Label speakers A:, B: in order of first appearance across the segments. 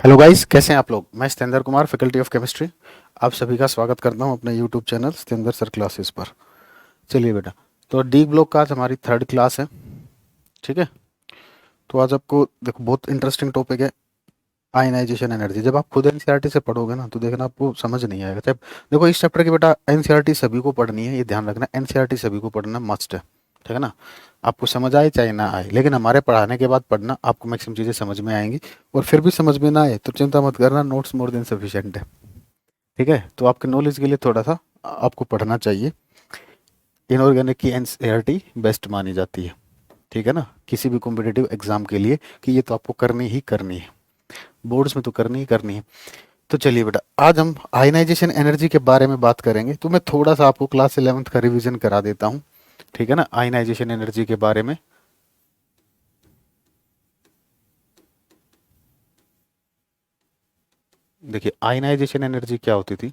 A: Hello guys, कैसे हैं आप लोग। मैं Satendra Kumar, faculty of chemistry. आप सभी का स्वागत करता हूं अपने YouTube channel Satendra sir classes पर। चलिए बेटा, तो डी ब्लॉक का आज हमारी थर्ड क्लास है। ठीक है। तो आज आपको देखो बहुत इंटरेस्टिंग टॉपिक है, आयनाइजेशन एनर्जी। जब आप खुद एनसीईआरटी से पढ़ोगे ना तो देखना आपको समझ नहीं आएगा। जब देखो इस चैप्टर की बेटा एनसीईआरटी सभी को पढ़नी है, ये ध्यान रखना, एनसीईआरटी सभी को पढ़ना मस्ट है। ठीक है ना। आपको समझ आए चाहे ना आए, लेकिन हमारे पढ़ाने के बाद पढ़ना, आपको मैक्सिमम चीज़ें समझ में आएंगी। और फिर भी समझ में ना आए तो चिंता मत करना, नोट्स मोर देन सफिशिएंट है। ठीक है। तो आपके नॉलेज के लिए थोड़ा सा आपको पढ़ना चाहिए। इनऑर्गेनिक की एनसीईआरटी बेस्ट मानी जाती है। ठीक है ना, किसी भी कॉम्पिटेटिव एग्जाम के लिए कि ये तो आपको करनी ही करनी है, बोर्ड्स में तो करनी ही करनी है। तो चलिए बेटा, आज हम आयनाइजेशन एनर्जी के बारे में बात करेंगे। तो मैं थोड़ा सा आपको क्लास 11th का रिवीजन करा देता हूँ। ठीक है ना, आयनाइजेशन एनर्जी के बारे में। देखिए आयनाइजेशन एनर्जी क्या होती थी।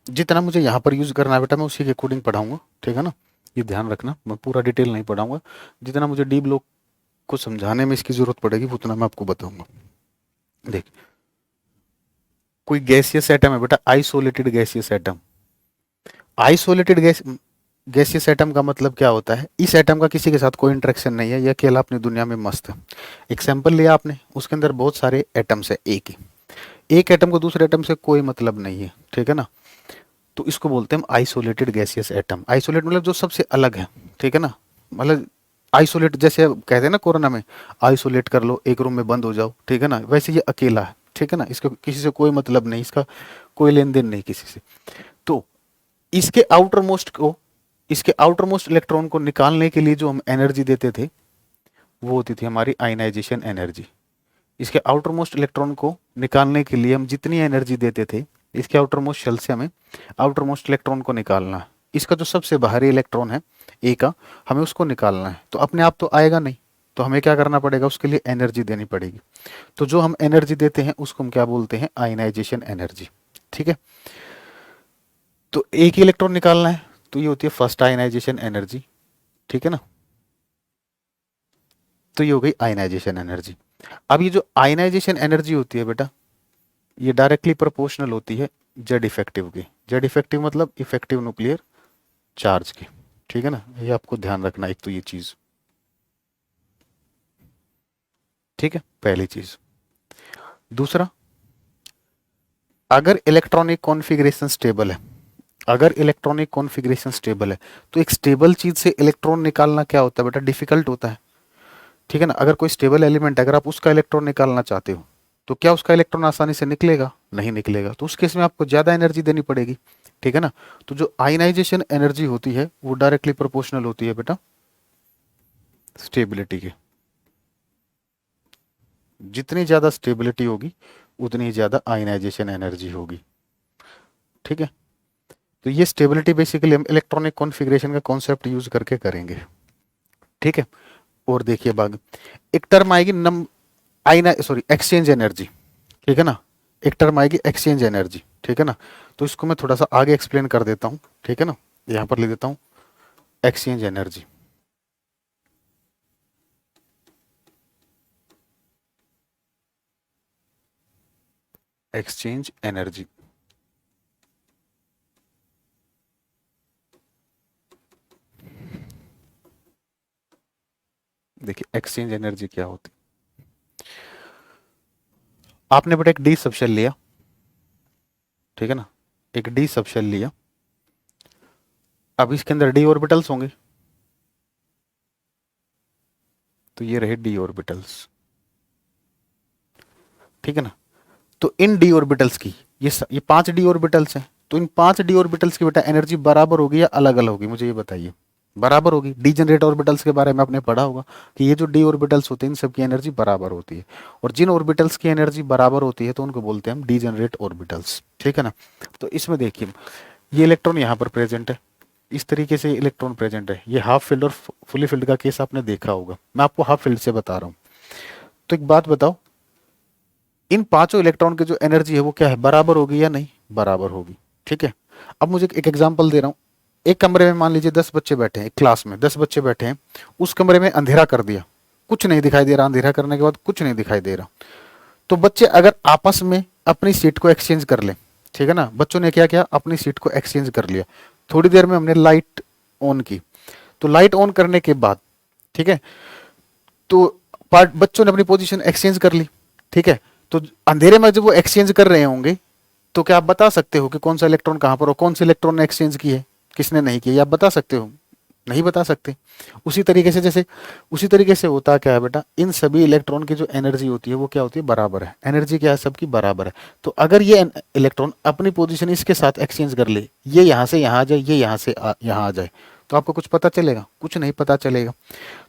A: जितना मुझे यहाँ पर यूज करना है बेटा, मैं उसी के अकॉर्डिंग पढ़ाऊंगा। ठीक है ना, ये ध्यान रखना, मैं पूरा डिटेल नहीं पढ़ाऊंगा। जितना मुझे डी ब्लॉक को समझाने में इसकी जरूरत पड़ेगी वो उतना मैं आपको बताऊंगा। देख, कोई गैसियस एटम है बेटा, isolated gaseous atom. Isolated gaseous atom का मतलब क्या होता है, इस एटम का किसी के साथ कोई इंटरेक्शन नहीं है, यह अकेला अपनी दुनिया में मस्त है। एक सैंपल लिया आपने, उसके अंदर बहुत सारे एटम्स है, एक ही एक एटम को दूसरे एटम से कोई मतलब नहीं है। ठीक है ना, तो इसको बोलते हैं हम आइसोलेटेड गैसियस एटम। आइसोलेट मतलब जो सबसे अलग है। ठीक है ना, मतलब आइसोलेट, जैसे अब कहते हैं ना कोरोना में, आइसोलेट कर लो, एक रूम में बंद हो जाओ। ठीक है ना, वैसे ये अकेला है। ठीक है ना, इसको किसी से कोई मतलब नहीं, इसका कोई लेन देन नहीं किसी से। तो इसके आउटर मोस्ट को, इसके आउटर मोस्ट इलेक्ट्रॉन को निकालने के लिए जो हम एनर्जी देते थे वो होती थी हमारी आयनाइजेशन एनर्जी। इसके आउटर मोस्ट इलेक्ट्रॉन को निकालने के लिए हम जितनी एनर्जी देते थे, इसके आउटर मोस्ट शेल से हमें आउटर मोस्ट इलेक्ट्रॉन को निकालना है। इसका जो सबसे बाहरी इलेक्ट्रॉन है ए का, हमें उसको निकालना है। तो अपने आप तो आएगा नहीं, तो हमें क्या करना पड़ेगा, उसके लिए एनर्जी देनी पड़ेगी। तो जो हम एनर्जी देते हैं उसको हम क्या बोलते हैं, आयनाइजेशन एनर्जी। ठीक है। तो एक ही इलेक्ट्रॉन निकालना है, तो ये होती है फर्स्ट आयनाइजेशन एनर्जी। ठीक है ना, तो ये हो गई आयनाइजेशन एनर्जी। अब ये जो आयनाइजेशन एनर्जी होती है बेटा, ये डायरेक्टली प्रोपोर्शनल होती है जेड इफेक्टिव की। जेड इफेक्टिव मतलब इफेक्टिव न्यूक्लियर चार्ज की। ठीक है ना, ये आपको ध्यान रखना, एक तो ये चीज। ठीक है, पहली चीज। दूसरा, अगर इलेक्ट्रॉनिक कॉन्फ़िगरेशन स्टेबल है, अगर इलेक्ट्रॉनिक कॉन्फ़िगरेशन स्टेबल है, तो एक स्टेबल चीज से इलेक्ट्रॉन निकालना क्या होता है बेटा, डिफिकल्ट होता है। ठीक है ना, अगर कोई स्टेबल एलिमेंट है, अगर आप उसका इलेक्ट्रॉन निकालना चाहते हो, तो क्या उसका इलेक्ट्रॉन आसानी से निकलेगा, नहीं निकलेगा। तो उस केस में आपको ज्यादा एनर्जी देनी पड़ेगी। ठीक है ना, तो जो आयनाइजेशन एनर्जी होती है वो डायरेक्टली प्रोपोर्शनल होती है बेटा स्टेबिलिटी के। जितनी ज्यादा स्टेबिलिटी होगी उतनी ही ज्यादा आयनाइजेशन एनर्जी होगी। ठीक है, तो ये स्टेबिलिटी बेसिकली हम इलेक्ट्रॉनिक कॉन्फ़िगरेशन का कॉन्सेप्ट यूज करके करेंगे। ठीक है। और देखिए बाग, एक टर्म आएगी नम आइना सॉरी एक्सचेंज एनर्जी। ठीक है ना, एक टर्म आएगी एक्सचेंज एनर्जी। ठीक है ना, तो इसको मैं थोड़ा सा आगे एक्सप्लेन कर देता हूँ। ठीक है ना, यहाँ पर ले देता हूँ एक्सचेंज एनर्जी। एक्सचेंज एनर्जी, देखिए एक्सचेंज एनर्जी क्या होती। आपने बेटा एक डी सबशेल लिया। ठीक है ना, एक डी सबशेल लिया। अब इसके अंदर डी ऑर्बिटल्स होंगे, तो ये रहे डी ऑर्बिटल्स। ठीक है ना, तो इन डी ऑर्बिटल्स की, ये 5 डी ऑर्बिटल्स हैं, तो इन 5 डी ऑर्बिटल्स की बेटा एनर्जी बराबर होगी या अलग अलग होगी, मुझे ये बताइए। बराबर होगी। डीजेनरेट ऑर्बिटल्स के बारे में आपने पढ़ा होगा कि ये जो डी ऑर्बिटल्स होते हैं इन सब की एनर्जी बराबर होती है। और जिन ऑर्बिटल्स की एनर्जी बराबर होती है तो उनको बोलते हैं हम डीजेनरेट ऑर्बिटल्स। ठीक है ना, तो इसमें देखिए ये इलेक्ट्रॉन यहाँ पर प्रेजेंट है, इस तरीके से इलेक्ट्रॉन प्रेजेंट है। ये हाफ फील्ड और फुली फील्ड का केस आपने देखा होगा, मैं आपको हाफ फील्ड से बता रहा हूँ। तो एक बात बताओ, इन पांचों इलेक्ट्रॉन की जो एनर्जी है वो क्या है, बराबर होगी या नहीं, बराबर होगी। ठीक है। अब मुझे एक एग्जांपल दे रहा हूँ। एक कमरे में मान लीजिए 10 बच्चे बैठे हैं, एक क्लास में 10 बच्चे बैठे हैं, उस कमरे में अंधेरा कर दिया। कुछ नहीं दिखाई दे रहा, अंधेरा करने के बाद कुछ नहीं दिखाई दे रहा। तो बच्चे अगर आपस में अपनी सीट को एक्सचेंज कर लें, ठीक है ना, बच्चों ने क्या किया, अपनी सीट को एक्सचेंज कर लिया। थोड़ी देर में हमने लाइट ऑन की, तो लाइट ऑन करने के बाद, ठीक है, तो पार्ट बच्चों ने अपनी पोजीशन एक्सचेंज कर ली, ठीक है। तो अंधेरे में जब वो एक्सचेंज कर रहे होंगे, तो क्या आप बता सकते हो कि कौन सा इलेक्ट्रॉन कहां पर हो, कौन से इलेक्ट्रॉन ने एक्सचेंज की है, किसने नहीं की है, आप बता सकते हो? नहीं बता सकते। उसी तरीके से जैसे उसी तरीके से होता क्या है बेटा, इन सभी इलेक्ट्रॉन की जो एनर्जी होती है वो क्या होती है, बराबर है। एनर्जी क्या है, सबकी बराबर है। तो अगर ये इलेक्ट्रॉन अपनी पोजीशन इसके साथ एक्सचेंज कर ले, ये यहां से यहां आ जाए, ये यहां से यहां आ जाए, तो आपको कुछ पता चलेगा? कुछ नहीं पता चलेगा।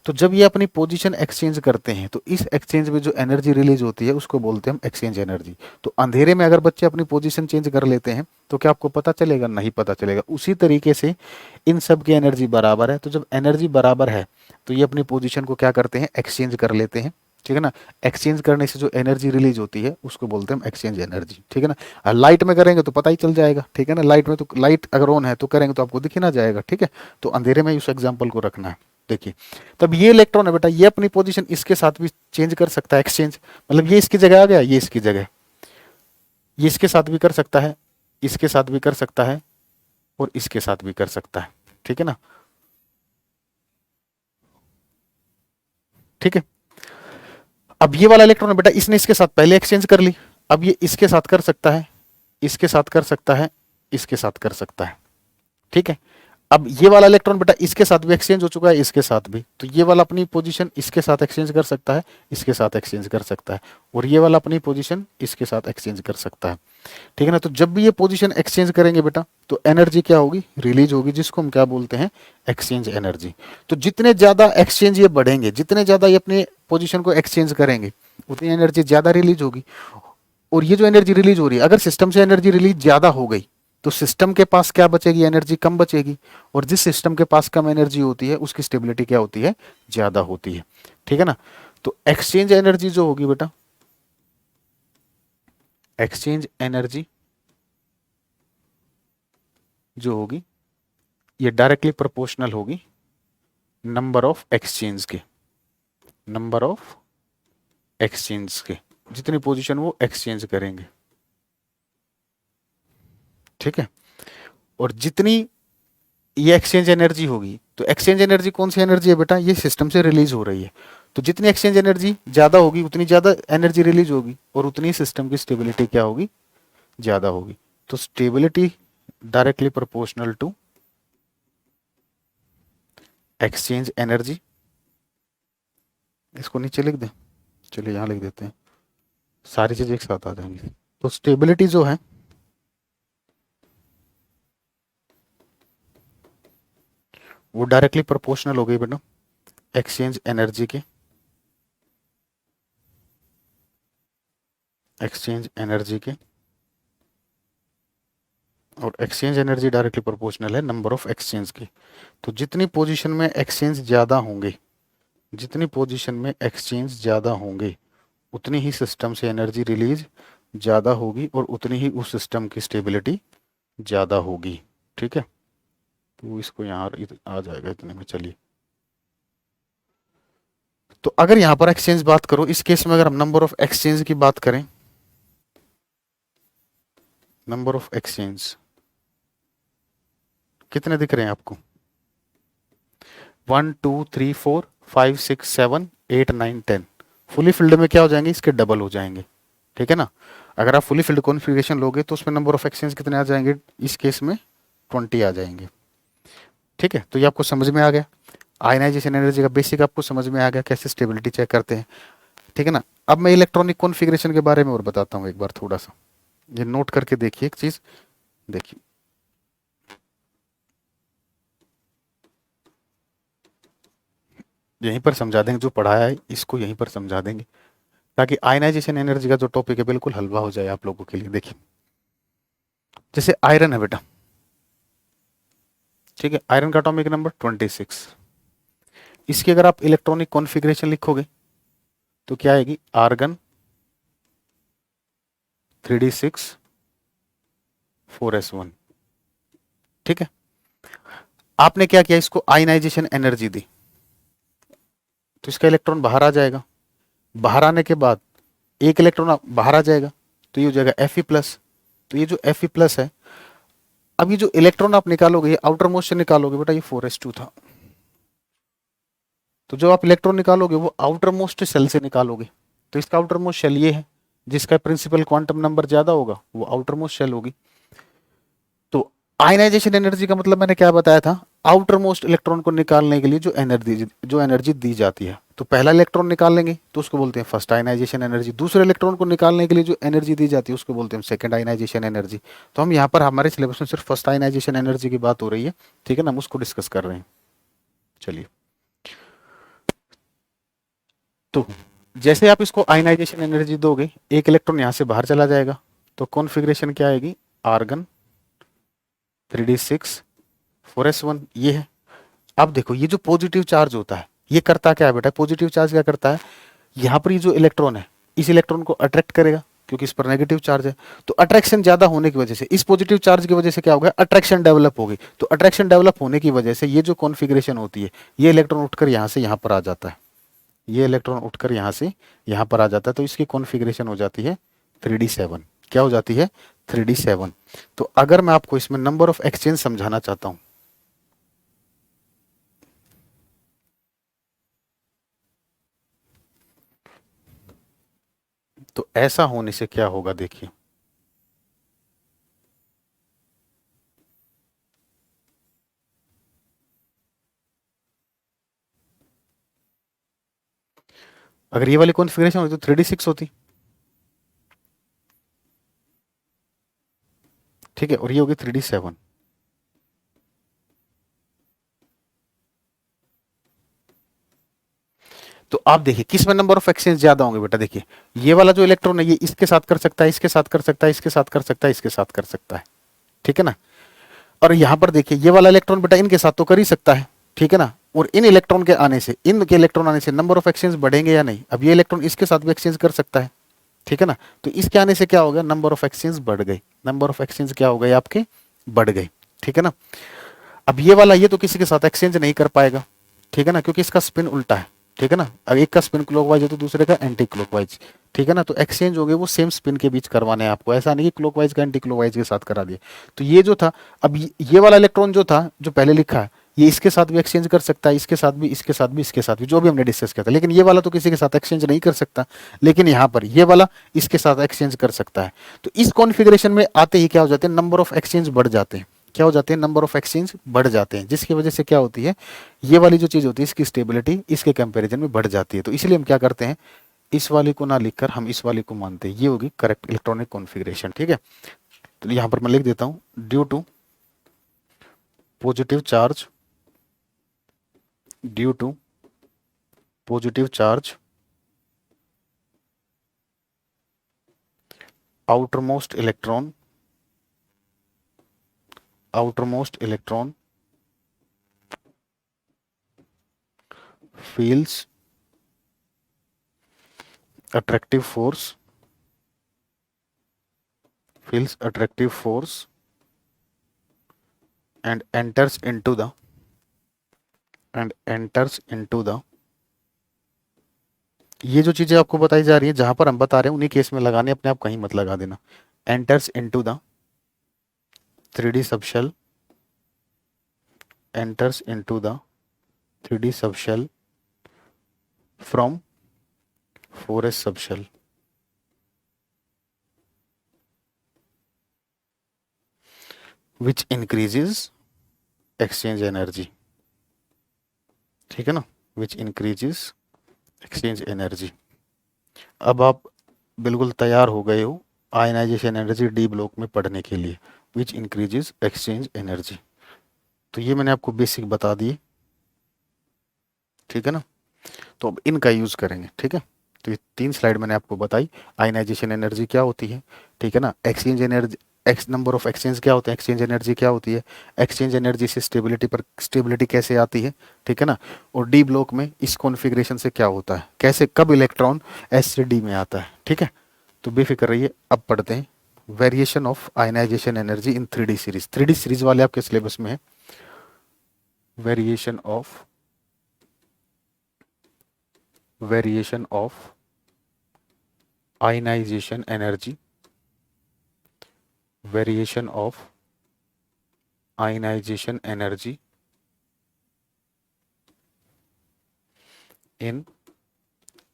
A: तो जब ये अपनी पोजीशन एक्सचेंज करते हैं, तो इस एक्सचेंज में जो एनर्जी रिलीज होती है उसको बोलते हैं हम एक्सचेंज एनर्जी। तो अंधेरे में अगर बच्चे अपनी पोजीशन चेंज कर लेते हैं, तो क्या आपको पता चलेगा? नहीं पता चलेगा। उसी तरीके से इन सब की एनर्जी बराबर है, तो जब एनर्जी बराबर है तो ये अपनी पोजीशन को क्या करते हैं, एक्सचेंज कर लेते हैं, ठीक है ना। एक्सचेंज करने से जो एनर्जी रिलीज होती है उसको बोलते हैं हम एक्सचेंज एनर्जी, ठीक है ना। लाइट में करेंगे तो पता ही चल जाएगा, ठीक है ना। लाइट में तो लाइट अगर ऑन है तो करेंगे तो आपको दिख ही ना जाएगा, ठीक है। तो अंधेरे में उस एग्जाम्पल को रखना है। देखिए, तब ये इलेक्ट्रॉन है बेटा, ये अपनी पोजीशन इसके साथ भी चेंज कर सकता है, एक्सचेंज, मतलब ये इसकी जगह आ गया, ये इसकी जगह, ये इसके साथ भी कर सकता है, इसके साथ भी कर सकता है, और इसके साथ भी कर सकता है, ठीक है ना। ठीक है। अब ये वाला इलेक्ट्रॉन है बेटा, इसने इसके साथ पहले एक्सचेंज कर ली, अब ये इसके साथ कर सकता है, इसके साथ कर सकता है, इसके साथ कर सकता है, ठीक है। अब ये वाला इलेक्ट्रॉन बेटा इसके साथ भी एक्सचेंज हो चुका है, इसके साथ भी, तो ये वाला अपनी पोजीशन इसके साथ एक्सचेंज कर सकता है, इसके साथ एक्सचेंज कर सकता है, और ये वाला अपनी पोजीशन इसके साथ एक्सचेंज कर सकता है, ठीक है ना। तो जब भी ये पोजीशन एक्सचेंज करेंगे बेटा, तो एनर्जी क्या होगी, रिलीज होगी, जिसको हम क्या बोलते हैं, एक्सचेंज एनर्जी। तो जितने ज्यादा एक्सचेंज ये बढ़ेंगे, जितने ज्यादा ये अपने पोजीशन को एक्सचेंज करेंगे, उतनी एनर्जी ज्यादा रिलीज होगी। और ये जो एनर्जी रिलीज हो रही है, अगर सिस्टम से एनर्जी रिलीज ज्यादा हो गई, तो सिस्टम के पास क्या बचेगी, एनर्जी कम बचेगी। और जिस सिस्टम के पास कम एनर्जी होती है उसकी स्टेबिलिटी क्या होती है, ज्यादा होती है, ठीक है ना। तो एक्सचेंज एनर्जी जो होगी बेटा, एक्सचेंज एनर्जी जो होगी, ये डायरेक्टली प्रोपोर्शनल होगी नंबर ऑफ एक्सचेंज के, नंबर ऑफ एक्सचेंज के, जितनी पोजीशन वो एक्सचेंज करेंगे, ठीक है। और जितनी ये एक्सचेंज एनर्जी होगी, तो एक्सचेंज एनर्जी कौन सी एनर्जी है बेटा, ये सिस्टम से रिलीज हो रही है। तो जितनी एक्सचेंज एनर्जी ज्यादा होगी उतनी ज्यादा एनर्जी रिलीज होगी, और उतनी सिस्टम की स्टेबिलिटी क्या होगी, ज्यादा होगी। तो stability directly proportional to exchange energy. इसको नीचे लिख दें, चलिए यहां लिख देते हैं, सारी चीजें एक साथ आ जाएंगी। तो स्टेबिलिटी जो है वो डायरेक्टली प्रोपोर्शनल हो गई बेटा एक्सचेंज एनर्जी के, एक्सचेंज एनर्जी के, और एक्सचेंज एनर्जी डायरेक्टली प्रोपोर्शनल है नंबर ऑफ एक्सचेंज की। तो जितनी पोजीशन में एक्सचेंज ज्यादा होंगे, जितनी पोजीशन में एक्सचेंज ज्यादा होंगे, उतनी ही सिस्टम से एनर्जी रिलीज ज्यादा होगी, और उतनी ही उस सिस्टम की स्टेबिलिटी ज्यादा होगी, ठीक है। तो इसको यहाँ आ जाएगा इतने में, चलिए। तो अगर यहां पर एक्सचेंज बात करो, इस केस में अगर हम नंबर ऑफ एक्सचेंज की बात करें, नंबर ऑफ एक्सचेंज कितने दिख रहे हैं आपको, 1 2 3 4 5 6 7 8 9 10। फुली फिल्ड में क्या हो जाएंगे, इसके डबल हो जाएंगे, ठीक है ना। अगर आप फुली फिल्ड कॉन्फ़िगरेशन लोगे तो उसमें नंबर ऑफ एक्सचेंज कितने आ जाएंगे, इस केस में 20 आ जाएंगे, ठीक है। तो ये आपको समझ में आ गया, आयनाइजेशन एनर्जी का बेसिक आपको समझ में आ गया, कैसे स्टेबिलिटी चेक करते हैं, ठीक है ना। अब मैं इलेक्ट्रॉनिक कॉन्फ़िगरेशन के बारे में और बताता हूँ एक बार थोड़ा सा, ये नोट करके देखिए एक चीज, देखिए यहीं पर समझा देंगे, जो पढ़ाया है इसको यहीं पर समझा देंगे, ताकि आयनाइजेशन एनर्जी का जो टॉपिक है बिल्कुल हलवा हो जाए आप लोगों के लिए। देखिए, जैसे आयरन है बेटा, ठीक है, आयरन का एटॉमिक नंबर 26। इसकी अगर आप इलेक्ट्रॉनिक कॉन्फ़िगरेशन लिखोगे तो क्या आएगी, आर्गन 3d6 4s1, ठीक है। आपने क्या किया, इसको आयनाइजेशन एनर्जी दी, तो इसका इलेक्ट्रॉन बाहर आ जाएगा, बाहर आने के बाद एक इलेक्ट्रॉन बाहर आ जाएगा, तो ये हो जाएगा Fe+। तो ये जो Fe+ है, अब ये जो इलेक्ट्रॉन आप निकालोगे, ये आउटर मोस्ट से निकालोगे बेटा, ये 4s2 था। तो जो आप इलेक्ट्रॉन निकालोगे वो आउटर मोस्ट शेल से निकालोगे। तो इसका आउटर मोस्ट शेल ये है, जिसका प्रिंसिपल क्वांटम नंबर ज्यादा होगा वो आउटर मोस्ट शेल होगी। तो आयनाइजेशन एनर्जी का मतलब मैंने क्या बताया था, आउटर मोस्ट इलेक्ट्रॉन को निकालने के लिए जो एनर्जी दी जाती है। तो पहला इलेक्ट्रॉन निकाल लेंगे तो उसको बोलते हैं फर्स्ट आयनाइजेशन एनर्जी। दूसरे इलेक्ट्रॉन को निकालने के लिए जो एनर्जी दी जाती है उसको बोलते हैं सेकंड आयनाइजेशन एनर्जी। तो हम यहाँ पर हमारे सिलेबस में सिर्फ फर्स्ट आयनाइजेशन एनर्जी की बात हो रही है, ठीक है ना, हम उसको डिस्कस कर रहे हैं। चलिए, तो जैसे आप इसको आयनाइजेशन एनर्जी दोगे, एक इलेक्ट्रॉन यहां से बाहर चला जाएगा, तो कॉन्फ़िगरेशन क्या आएगी, आर्गन 3d6 4s1, ये है। अब देखो ये जो पॉजिटिव चार्ज होता है ये करता क्या है बेटा, पॉजिटिव चार्ज क्या करता है, यहाँ पर ये जो इलेक्ट्रॉन है इस इलेक्ट्रॉन को अट्रैक्ट करेगा, क्योंकि इस पर नेगेटिव चार्ज है। तो अट्रैक्शन ज्यादा होने की वजह से, इस पॉजिटिव चार्ज की वजह से क्या होगा, अट्रैक्शन डेवलप होगी। तो अट्रैक्शन डेवलप होने की वजह से ये जो कॉन्फ़िगरेशन होती है, ये इलेक्ट्रॉन उठकर यहाँ से यहाँ पर आ जाता है, ये इलेक्ट्रॉन उठकर यहाँ से यहाँ पर आ जाता है। तो इसकी कॉन्फ़िगरेशन हो जाती है 3d7। क्या हो जाती है, 3d7। तो अगर मैं आपको इसमें नंबर ऑफ एक्सचेंज समझाना चाहता हूं, तो ऐसा होने से क्या होगा, देखिए अगर ये वाली कॉन्फ़िगरेशन होती तो 3d6 होती, ठीक है, और ये होगी 3d7। तो आप देखिए किस में नंबर ऑफ एक्सचेंज ज्यादा होंगे बेटा, देखिए ये वाला जो इलेक्ट्रॉन है ये इसके साथ कर सकता है, इसके साथ कर सकता है, इसके साथ कर सकता है, इसके साथ कर सकता है, ठीक है ना। और यहां पर देखिए ये वाला इलेक्ट्रॉन बेटा इनके साथ तो कर ही सकता है, ठीक है ना। और इन इलेक्ट्रॉन के आने से, इनके इलेक्ट्रॉन आने से नंबर ऑफ एक्सचेंज बढ़ेंगे या नहीं, अब ये इलेक्ट्रॉन इसके साथ भी एक्सचेंज कर सकता है, ठीक है ना। तो इसके आने से क्या हो गया, नंबर ऑफ एक्सचेंज बढ़ गई, नंबर ऑफ एक्सचेंज क्या हो गए आपके, बढ़ गई, ठीक है ना। अब ये वाला ये तो किसी के साथ एक्सचेंज नहीं कर पाएगा, ठीक है ना, क्योंकि इसका स्पिन उल्टा है, ठीक है ना। अब एक का स्पिन क्लॉकवाइज है तो दूसरे का एंटी क्लॉकवाइज, ठीक है ना। तो एक्सचेंज हो गए वो सेम स्पिन के बीच करवाने हैं आपको, ऐसा नहीं कि क्लॉकवाइज का एंटी क्लॉकवाइज के साथ करा दिए। तो ये जो था, अब ये वाला इलेक्ट्रॉन जो था जो पहले लिखा है, ये इसके साथ भी एक्सचेंज कर सकता है, इसके साथ भी, इसके साथ भी, इसके साथ भी, जो भी हमने डिस्कस किया था। लेकिन ये वाला तो किसी के साथ एक्सचेंज नहीं कर सकता, लेकिन यहाँ पर ये वाला इसके साथ एक्सचेंज कर सकता है। तो इस कॉन्फ़िगरेशन में आते ही क्या हो जाते हैं, नंबर ऑफ एक्सचेंज बढ़ जाते हैं, क्या हो जाते हैं, नंबर ऑफ एक्सचेंज बढ़ जाते हैं, जिसकी वजह से क्या होती है, ये वाली जो चीज होती है इसकी स्टेबिलिटी इसके कंपैरिजन में बढ़ जाती है। तो इसलिए हम क्या करते हैं, इस वाली को ना लिखकर हम इस वाली को मानते हैं, ये होगी करेक्ट इलेक्ट्रॉनिक कॉन्फ़िगरेशन, ठीक है। तो यहां पर मैं लिख देता हूं, due to positive charge, due to positive charge outermost electron feels attractive force and enters into the ये जो चीजें आपको बताई जा रही है जहां पर हम बता रहे हैं उन्हीं केस में लगाने, अपने आप कहीं मत लगा देना। enters into the 3D subshell, enters into the 3D subshell from 4s subshell, which increases exchange energy, ठीक है ना, which increases exchange energy। अब आप बिल्कुल तैयार हो गए हो आयनाइजेशन एनर्जी डी ब्लॉक में पढ़ने के लिए, विच इंक्रीजेज एक्सचेंज एनर्जी। तो ये मैंने आपको बेसिक बता दिए, ठीक है ना। तो अब इनका यूज करेंगे, ठीक है। तो ये 3 स्लाइड मैंने आपको बताई, आयनाइजेशन एनर्जी क्या होती है, ठीक है ना, exchange energy, x number of exchange क्या होते हैं, एक्सचेंज एनर्जी क्या होती है, एक्सचेंज एनर्जी से स्टेबिलिटी कैसे आती है, ठीक है ना। और डी ब्लॉक में इस कॉन्फ़िगरेशन से क्या होता है, कैसे कब इलेक्ट्रॉन एस से डी में आता है, ठीक है। तो बेफिक्र रहिए, अब पढ़ते हैं variation of ionisation energy in 3D series. 3D series वाले आपके सिलेबस में है, variation of variation of ionisation energy, variation of ionisation energy in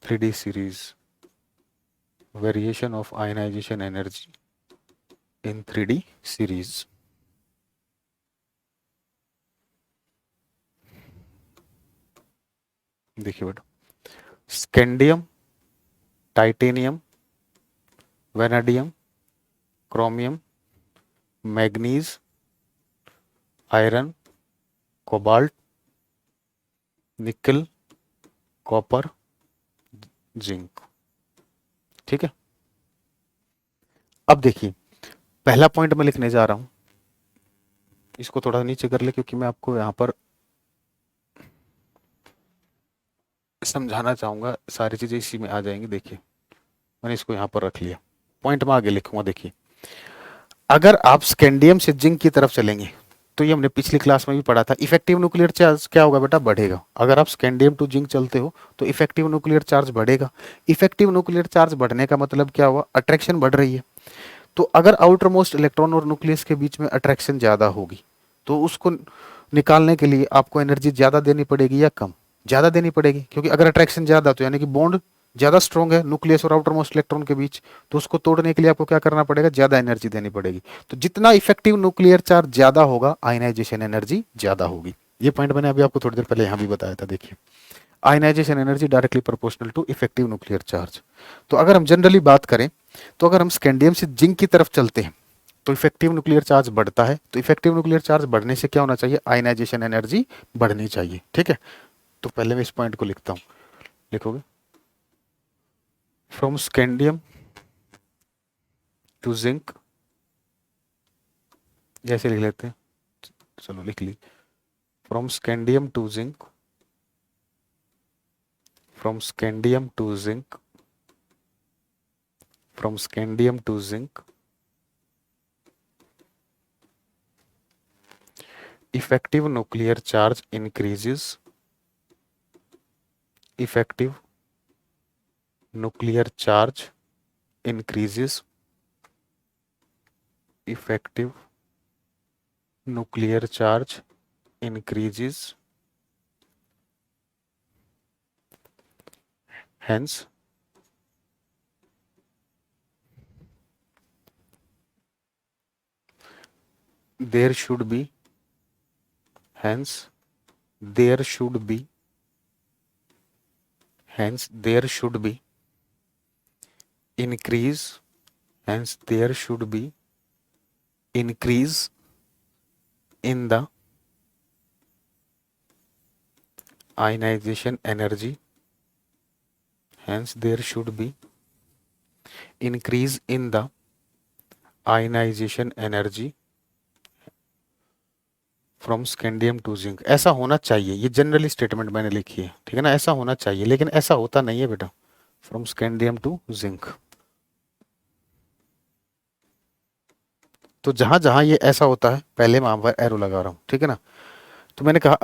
A: 3D series, variation of ionization energy in 3D series. देखिए बेटा, scandium, titanium, vanadium, chromium, manganese, iron, cobalt, निकल, copper, zinc. ठीक है, अब देखिए पहला पॉइंट मैं लिखने जा रहा हूं, इसको थोड़ा नीचे कर ले क्योंकि मैं आपको यहां पर समझाना चाहूंगा, सारी चीजें इसी में आ जाएंगी। देखिए मैंने इसको यहां पर रख लिया, पॉइंट में आगे लिखूंगा। देखिए अगर आप स्कैंडियम से जिंक की तरफ चलेंगे तो ये हमने पिछली क्लास में भी पढ़ा था, इफेक्टिव न्यूक्लियर चार्ज क्या होगा बेटा, बढ़ेगा। अगर आप स्कैंडियम टू जिंक चलते हो तो इफेक्टिव न्यूक्लियर चार्ज बढ़ेगा। इफेक्टिव न्यूक्लियर चार्ज बढ़ने का मतलब क्या हुआ, अट्रैक्शन बढ़ रही है। तो अगर आउटर मोस्ट इलेक्ट्रॉन और न्यूक्लियस के बीच में अट्रैक्शन ज्यादा होगी तो उसको निकालने के लिए आपको एनर्जी ज्यादा देनी पड़ेगी या कम, ज्यादा देनी पड़ेगी, क्योंकि अगर अट्रैक्शन ज्यादा तो यानी कि बॉन्ड ज्यादा स्ट्रॉन्ग है न्यूक्लियस और आउटर मोस्ट इलेक्ट्रॉन के बीच, तो उसको तोड़ने के लिए आपको क्या करना पड़ेगा, ज्यादा एनर्जी देनी पड़ेगी। तो जितना इफेक्टिव न्यूक्लियर चार्ज ज्यादा होगा आयनाइजेशन एनर्जी ज्यादा होगी। ये पॉइंट मैंने अभी आपको थोड़ी देर पहले यहां भी बताया था। देखिए ionisation energy directly proportional to effective nuclear charge. तो अगर हम जनरली बात करें तो अगर हम स्कैंडियम से जिंक की तरफ चलते हैं तो इफेक्टिव न्यूक्लियर चार्ज बढ़ता है। तो इफेक्टिव न्यूक्लियर चार्ज बढ़ने से क्या होना चाहिए, आयनाइजेशन एनर्जी बढ़नी चाहिए। ठीक है, तो पहले मैं इस पॉइंट को लिखता हूं, लिखोगे फ्रॉम स्कैंडियम टू जिंक, जैसे लिख लेते हैं, चलो लिख ली, from scandium to zinc, from scandium to zinc, from scandium to zinc, effective nuclear charge increases, effective nuclear charge increases, effective nuclear charge increases, hence there should be, hence there should be, hence there should be increase, hence there should be increase in the ionization energy, hence there should be increase in the ionization energy from scandium to zinc. ऐसा होना चाहिए, ये generally statement मैंने लिखी है, ठीक है ना, ऐसा होना चाहिए, लेकिन ऐसा होता नहीं है बेटा। फ्रॉम स्कैंडियम टू जिंक, तो जहां जहां ये ऐसा होता है पहले मैं वहां पर एरो लगा रहा हूं, ठीक है ना। तो मैंने कहा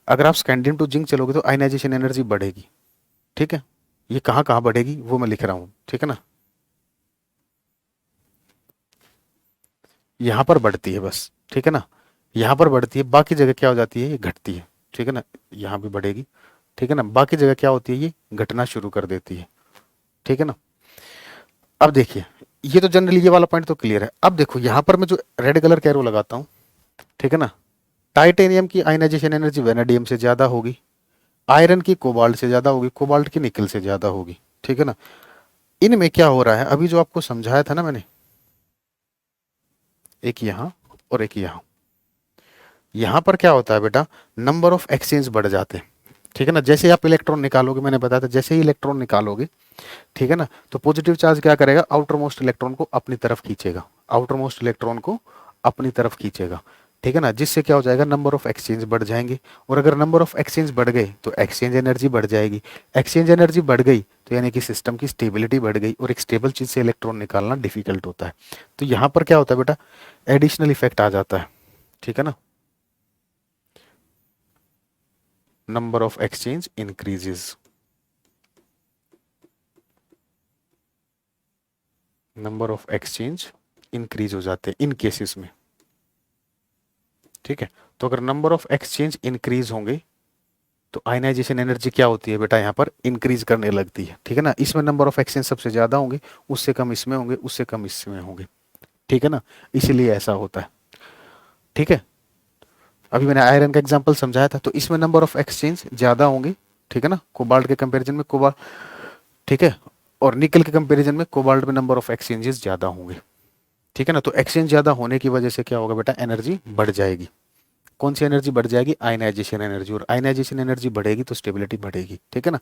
A: अगर आप स्कैंडियम टू जिंक चलोगे तो आयनाइजेशन एनर्जी बढ़ेगी। ठीक है, ये कहां कहां बढ़ेगी वो मैं लिख रहा हूं, ठीक है ना। यहां पर बढ़ती है बस, ठीक है ना, यहां पर बढ़ती है, बाकी जगह क्या हो जाती है, ये घटती है, ठीक है ना। यहां भी बढ़ेगी, ठीक है ना, बाकी जगह क्या होती है, ये घटना शुरू कर देती है, ठीक है ना। अब देखिए ये तो जनरली ये वाला पॉइंट तो क्लियर है। अब देखो यहां पर मैं जो रेड कलर का एरो लगाता हूं, ठीक है ना, टाइटेनियम की आयनाइजेशन एनर्जी वेनेडियम से ज्यादा होगी, आयरन की कोबाल्ट से ज्यादा होगी, कोबाल्ट की निकल से ज्यादा होगी, ठीक है ना। इनमें क्या हो रहा है, अभी जो आपको समझाया था ना मैंने, एक यहां और एक यहां, यहां पर क्या होता है बेटा, नंबर ऑफ एक्सचेंज बढ़ जाते हैं, ठीक है ना। जैसे आप इलेक्ट्रॉन निकालोगे, मैंने बताया था जैसे ही इलेक्ट्रॉन निकालोगे, ठीक है ना, तो पॉजिटिव चार्ज क्या करेगा, आउटर मोस्ट इलेक्ट्रॉन को अपनी तरफ खींचेगा, आउटर मोस्ट इलेक्ट्रॉन को अपनी तरफ खींचेगा, ठीक है ना, जिससे क्या हो जाएगा, नंबर ऑफ एक्सचेंज बढ़ जाएंगे। और अगर नंबर ऑफ एक्सचेंज बढ़ गए तो एक्सचेंज एनर्जी बढ़ जाएगी, एक्सचेंज एनर्जी बढ़ गई तो यानी कि सिस्टम की स्टेबिलिटी बढ़ गई, और एक स्टेबल चीज से इलेक्ट्रॉन निकालना डिफिकल्ट होता है। तो यहां पर क्या होता है बेटा, एडिशनल इफेक्ट आ जाता है, ठीक है ना, number of exchange increases, number of exchange increase हो जाते हैं इन केसेस में। ठीक है, तो अगर नंबर ऑफ एक्सचेंज इंक्रीज होंगे तो आयनाइजेशन एनर्जी क्या होती है बेटा, यहाँ पर इंक्रीज करने लगती है। ठीक है ना, इसमें नंबर ऑफ एक्सचेंज सबसे ज्यादा होंगे, उससे कम इसमें होंगे, उससे कम इसमें होंगे। ठीक है ना, इसीलिए ऐसा होता है। ठीक है, अभी मैंने आयरन का एग्जांपल समझाया था, तो इसमें नंबर ऑफ एक्सचेंज ज्यादा होंगे। ठीक है ना, कोबाल्ट के कंपैरिजन में कोबाल्ट। ठीक है, और निकल के कंपैरिजन में कोबाल्ट में नंबर ऑफ एक्सचेंजेस ज्यादा होंगे। ठीक है ना, तो एक्सचेंज ज्यादा होने की वजह से क्या होगा बेटा, एनर्जी बढ़ जाएगी। कौन सी एनर्जी बढ़ जाएगी, आयनाइजेशन एनर्जी, और आयनाइजेशन एनर्जी बढ़ेगी तो स्टेबिलिटी बढ़ेगी। ठीक है ना,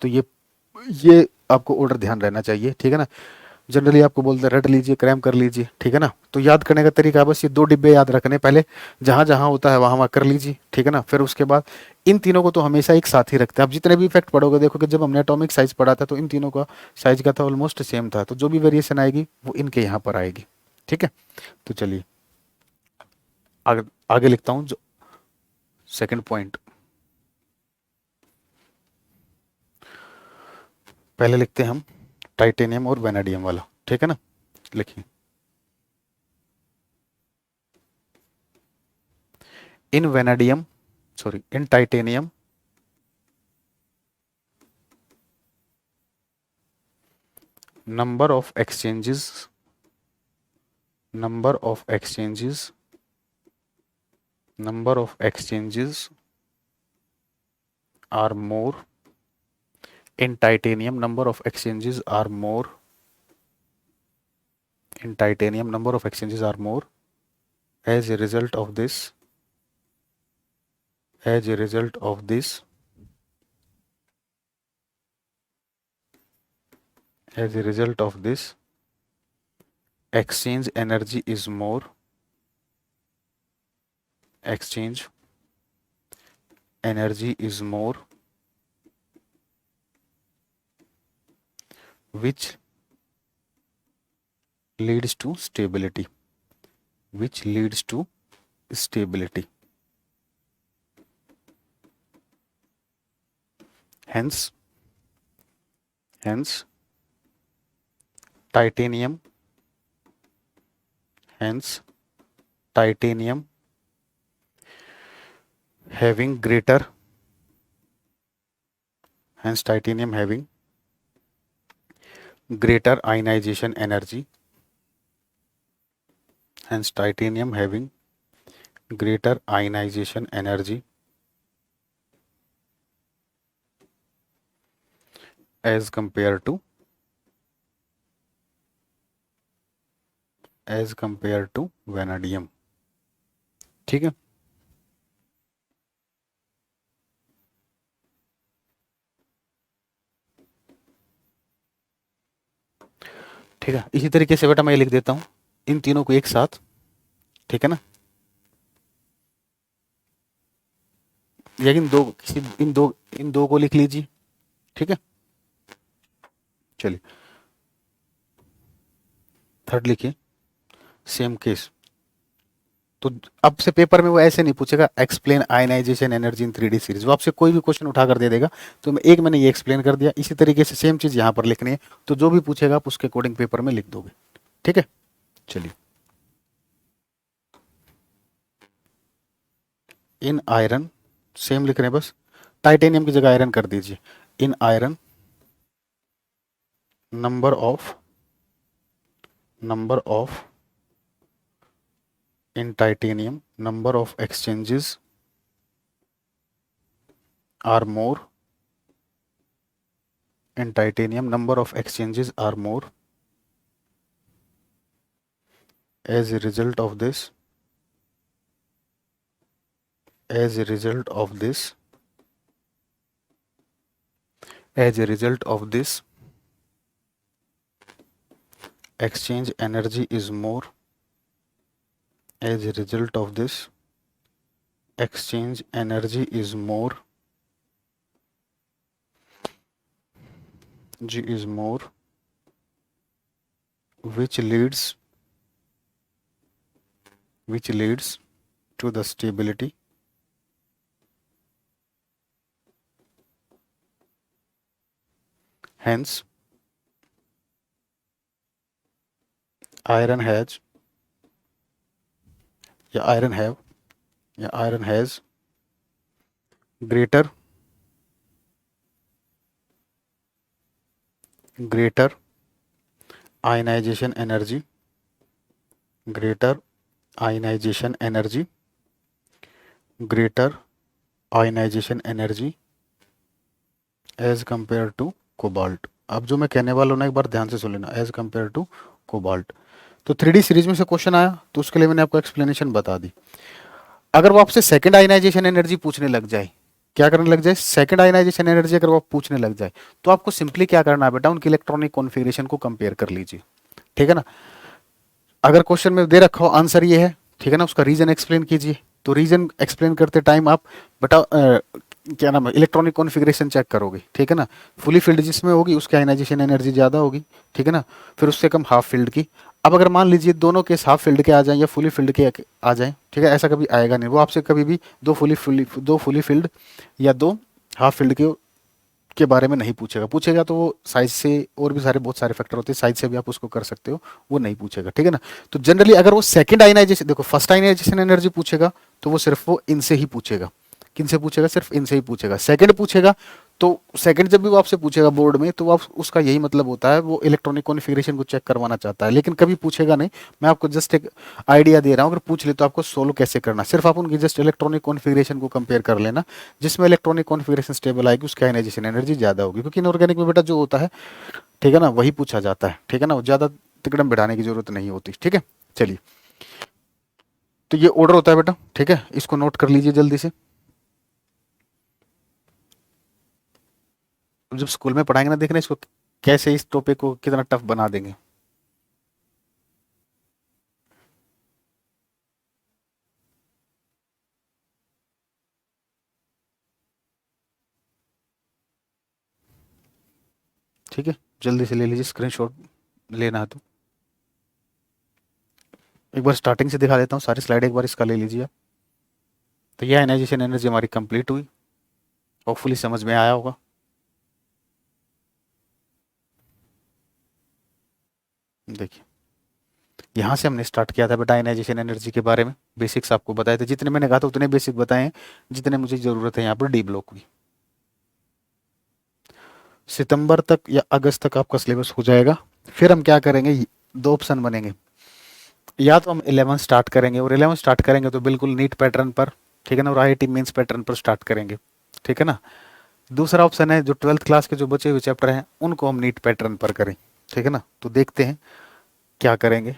A: तो ये आपको ऑर्डर ध्यान रहना चाहिए। ठीक है ना, जनरली आपको बोलते हैं रट लीजिए, क्रैम कर लीजिए। ठीक है ना, तो याद करने का तरीका है बस ये 2 डिब्बे याद रखने, पहले जहां जहां होता है वहां वहां कर लीजिए। ठीक है ना, फिर उसके बाद इन तीनों को तो हमेशा एक साथ ही रखते हैं। आप जितने भी इफेक्ट पढ़ोगे देखोगे, जब हमने एटॉमिक साइज पढ़ा था तो इन तीनों का साइज का था ऑलमोस्ट सेम था, तो जो भी वेरिएशन आएगी वो इनके यहाँ पर आएगी। ठीक है, तो चलिए आगे आगे लिखता हूँ जो सेकंड पॉइंट। पहले लिखते हैं हम टाइटेनियम और वेनेडियम वाला। ठीक है ना, लिखिए in vanadium, sorry in titanium number of exchanges number of exchanges number of exchanges are more in titanium, number of exchanges are more in titanium, number of exchanges are more. As a result of this, as a result of this, as a result of this, exchange energy is more, exchange energy is more, which leads to stability, which leads to stability. Hence, hence titanium, hence titanium having greater, hence titanium having greater ionization energy, hence titanium having greater ionization energy as compared to vanadium. ठीक है, ठीक है, इसी तरीके से बेटा मैं ये लिख देता हूं इन तीनों को एक साथ। ठीक है ना, या इन दो को लिख लीजिए। ठीक है, चलिए थर्ड लिखिए, सेम केस। तो अब से पेपर में वो ऐसे नहीं पूछेगा explain ionisation energy in 3D series, वो आपसे कोई भी क्वेश्चन उठा कर दे देगा। तो मैंने ये एक्सप्लेन कर दिया, इसी तरीके से सेम चीज यहाँ पर लिखनी है, तो जो भी पूछेगा आप उसके अकॉर्डिंग पेपर में लिख दोगे। ठीक है, चलिए इन आयरन, सेम लिख रहे हैं बस, टाइटेनियम की जगह आयरन कर दीजिए। इन iron number of in titanium number of exchanges are more, in titanium number of exchanges are more. As a result of this, as a result of this, as a result of this, exchange energy is more. As a result of this, exchange energy is more, G is more, which leads to the stability, hence iron has या iron have या iron has greater greater ionisation energy, greater ionisation energy, greater ionisation energy as compared to cobalt. अब जो मैं कहने वाला हूँ ना, एक बार ध्यान से सुन लेना, एज कंपेयर टू कोबाल्ट। तो 3D सीरीज में से क्वेश्चन आया तो उसके लिए मैंने आपको एक्सप्लेनेशन बता दी। अगर वो आपसे सेकंड आयनाइजेशन एनर्जी पूछने लग जाए, क्या करने लग जाए, सेकंड आयनाइजेशन एनर्जी अगर वो पूछने लग जाए, तो आपको सिंपली क्या करना है बेटा, उनकी इलेक्ट्रॉनिक कॉन्फ़िगरेशन को कंपेयर कर लीजिए, ठीक है ना। अगर क्वेश्चन में दे रखा हो आंसर ये है, ठीक है ना, उसका रीजन एक्सप्लेन कीजिए। तो रीजन एक्सप्लेन करते टाइम आप बेटा क्या नाम है, इलेक्ट्रॉनिक कॉन्फ़िगरेशन चेक करोगे, ठीक है ना। फुली फिल्ड जिसमें होगी उसकी आयनाइजेशन एनर्जी ज़्यादा होगी, ठीक है ना, फिर उससे कम हाफ फील्ड की। अब अगर मान लीजिए दोनों केस हाफ फील्ड के आ जाएं या फुली फील्ड के आ जाएं, ठीक है, ऐसा कभी आएगा नहीं, वो आपसे कभी भी दो फुली फील्ड या दो हाफ फील्ड के बारे में नहीं पूछेगा। पूछेगा तो वो साइज से, और भी सारे बहुत सारे फैक्टर होते हैं, साइज से भी आप उसको कर सकते हो, वो नहीं पूछेगा, ठीक है ना। तो जनरली अगर वो सेकंड आयनाइजेशन, देखो फर्स्ट आयनाइजेशन एनर्जी पूछेगा तो वो सिर्फ वो इनसे ही पूछेगा। किन से पूछेगा, सिर्फ इनसे ही पूछेगा। सेकंड पूछेगा तो सेकंड जब भी वो आपसे पूछेगा बोर्ड में, तो आप उसका यही मतलब होता है, वो इलेक्ट्रॉनिक कॉन्फ़िगरेशन को चेक करवाना चाहता है, लेकिन कभी पूछेगा नहीं। मैं आपको जस्ट एक आइडिया दे रहा हूँ, अगर पूछ ले तो आपको सोल्व कैसे करना, सिर्फ आप उनकी जस्ट इलेक्ट्रॉनिक कॉन्फ़िगरेशन को कंपेयर कर लेना। जिसमें इलेक्ट्रॉनिक कॉन्फ़िगरेशन स्टेबल आएगी उसकी आयनाइजेशन एनर्जी ज़्यादा होगी, क्योंकि इनऑर्गेनिक में बेटा जो होता है, ठीक है ना, वही पूछा जाता है, ठीक है ना, वो ज़्यादा तिकड़म बिठाने की जरूरत नहीं होती, ठीक है। चलिए, तो ये ऑर्डर होता है बेटा, ठीक है, इसको नोट कर लीजिए जल्दी से। जब स्कूल में पढ़ाएंगे ना, देखना इसको कैसे इस टॉपिक को कितना टफ बना देंगे। ठीक है, जल्दी से ले लीजिए, स्क्रीनशॉट लेना है तो। एक बार स्टार्टिंग से दिखा देता हूँ सारी स्लाइड, एक बार इसका ले लीजिए आप। तो ये आयनाइजेशन एनर्जी हमारी कंप्लीट हुई, होपफुली समझ में आया होगा। देखिए, यहाँ से हमने स्टार्ट किया था बेटा आयनाइजेशन एनर्जी के बारे में, बेसिक्स आपको बताए थे, जितने मैंने कहा था उतने बेसिक बताए हैं जितने मुझे जरूरत है यहाँ पर डी ब्लॉक की। सितंबर तक या अगस्त तक आपका सिलेबस हो जाएगा। फिर हम क्या करेंगे, दो ऑप्शन बनेंगे, या तो हम 11 स्टार्ट करेंगे, और 11 स्टार्ट करेंगे तो बिल्कुल नीट पैटर्न पर, ठीक है ना, और आईआईटी मेंस पैटर्न पर स्टार्ट करेंगे, ठीक है ना। दूसरा ऑप्शन है जो 12th क्लास के जो बचे हुए चैप्टर हैं उनको हम नीट पैटर्न पर करें, ठीक है ना। तो देखते हैं क्या करेंगे,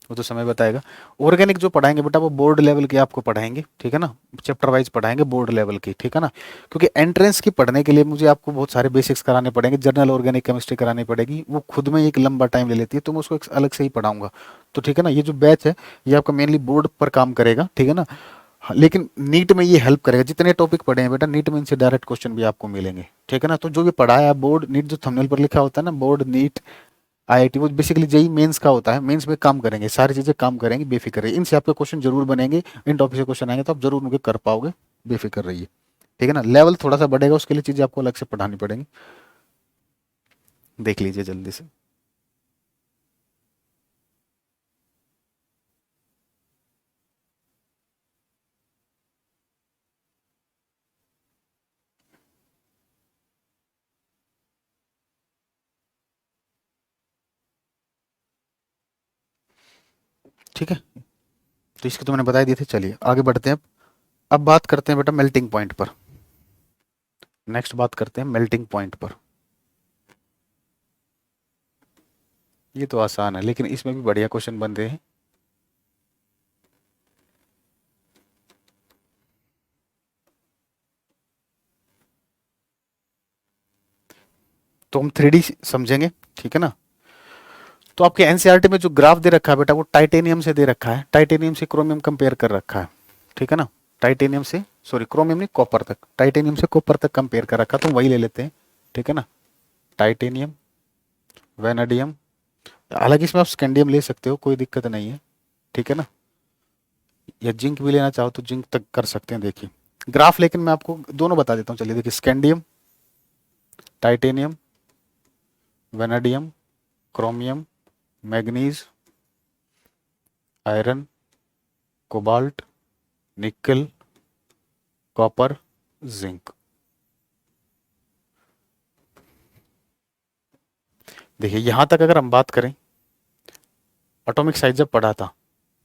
A: वो तो समय बताएगा। ऑर्गेनिक जो पढ़ाएंगे बेटा वो बोर्ड लेवल की आपको पढ़ाएंगे, ठीक है ना, चैप्टर वाइज पढ़ाएंगे बोर्ड लेवल की, ठीक है ना। क्योंकि एंट्रेंस की पढ़ने के लिए मुझे आपको बहुत सारे बेसिक्स कराने पड़ेंगे, जनरल ऑर्गेनिक केमिस्ट्री करानी पड़ेगी, वो खुद में एक लंबा टाइम ले लेती है, तो मैं उसको एक अलग से ही पढ़ाऊंगा। तो ठीक है ना, ये जो बैच है ये आपका मेनली बोर्ड पर काम करेगा, ठीक है ना। हाँ, लेकिन नीट में ये हेल्प करेगा, जितने टॉपिक पढ़े हैं बेटा नीट में इनसे डायरेक्ट क्वेश्चन भी आपको मिलेंगे, ठीक है ना। तो जो भी पढ़ाया है बोर्ड नीट, जो थंबनेल पर लिखा होता है ना बोर्ड नीट आईआईटी, वो बेसिकली जेई मेंस का होता है, मेंस में काम करेंगे, सारी चीजें काम करेंगे, बेफिक्र रहिए, इनसे आपके क्वेश्चन जरूर बनेंगे, इन टॉपिक से क्वेश्चन आएंगे तो आप जरूर उनके कर पाओगे, बेफिक्र रहिए, ठीक है ना। लेवल थोड़ा सा बढ़ेगा, उसके लिए चीजें आपको अलग से पढ़ानी पड़ेंगी, देख लीजिए जल्दी से। ठीक है, तो इसके तो मैंने बता दिए थे, चलिए आगे बढ़ते हैं। अब बात करते हैं बेटा मेल्टिंग पॉइंट पर, नेक्स्ट बात करते हैं मेल्टिंग पॉइंट पर। ये तो आसान है, लेकिन इसमें भी बढ़िया क्वेश्चन बन रहे हैं। तो हम 3D समझेंगे, ठीक है ना। तो आपके एनसीईआरटी में जो ग्राफ दे रखा है बेटा वो टाइटेनियम से दे रखा है, टाइटेनियम से क्रोमियम कंपेयर कर रखा है, ठीक है ना। टाइटेनियम से, सॉरी क्रोमियम नहीं, कॉपर तक, टाइटेनियम से कॉपर तक कंपेयर कर रखा, तो वही ले लेते हैं, ठीक है ना। टाइटेनियम, वेनेडियम, हालांकि इसमें आप स्कैंडियम ले सकते हो, कोई दिक्कत नहीं है, ठीक है ना। या जिंक भी लेना चाहो तो जिंक तक कर सकते हैं। देखिए ग्राफ, लेकिन मैं आपको दोनों बता देता हूँ, चलिए देखिए, scandium, titanium, vanadium, chromium, manganese, iron, cobalt, निकल, कॉपर, जिंक। देखिए यहां तक अगर हम बात करें, एटॉमिक साइज जब पढ़ा था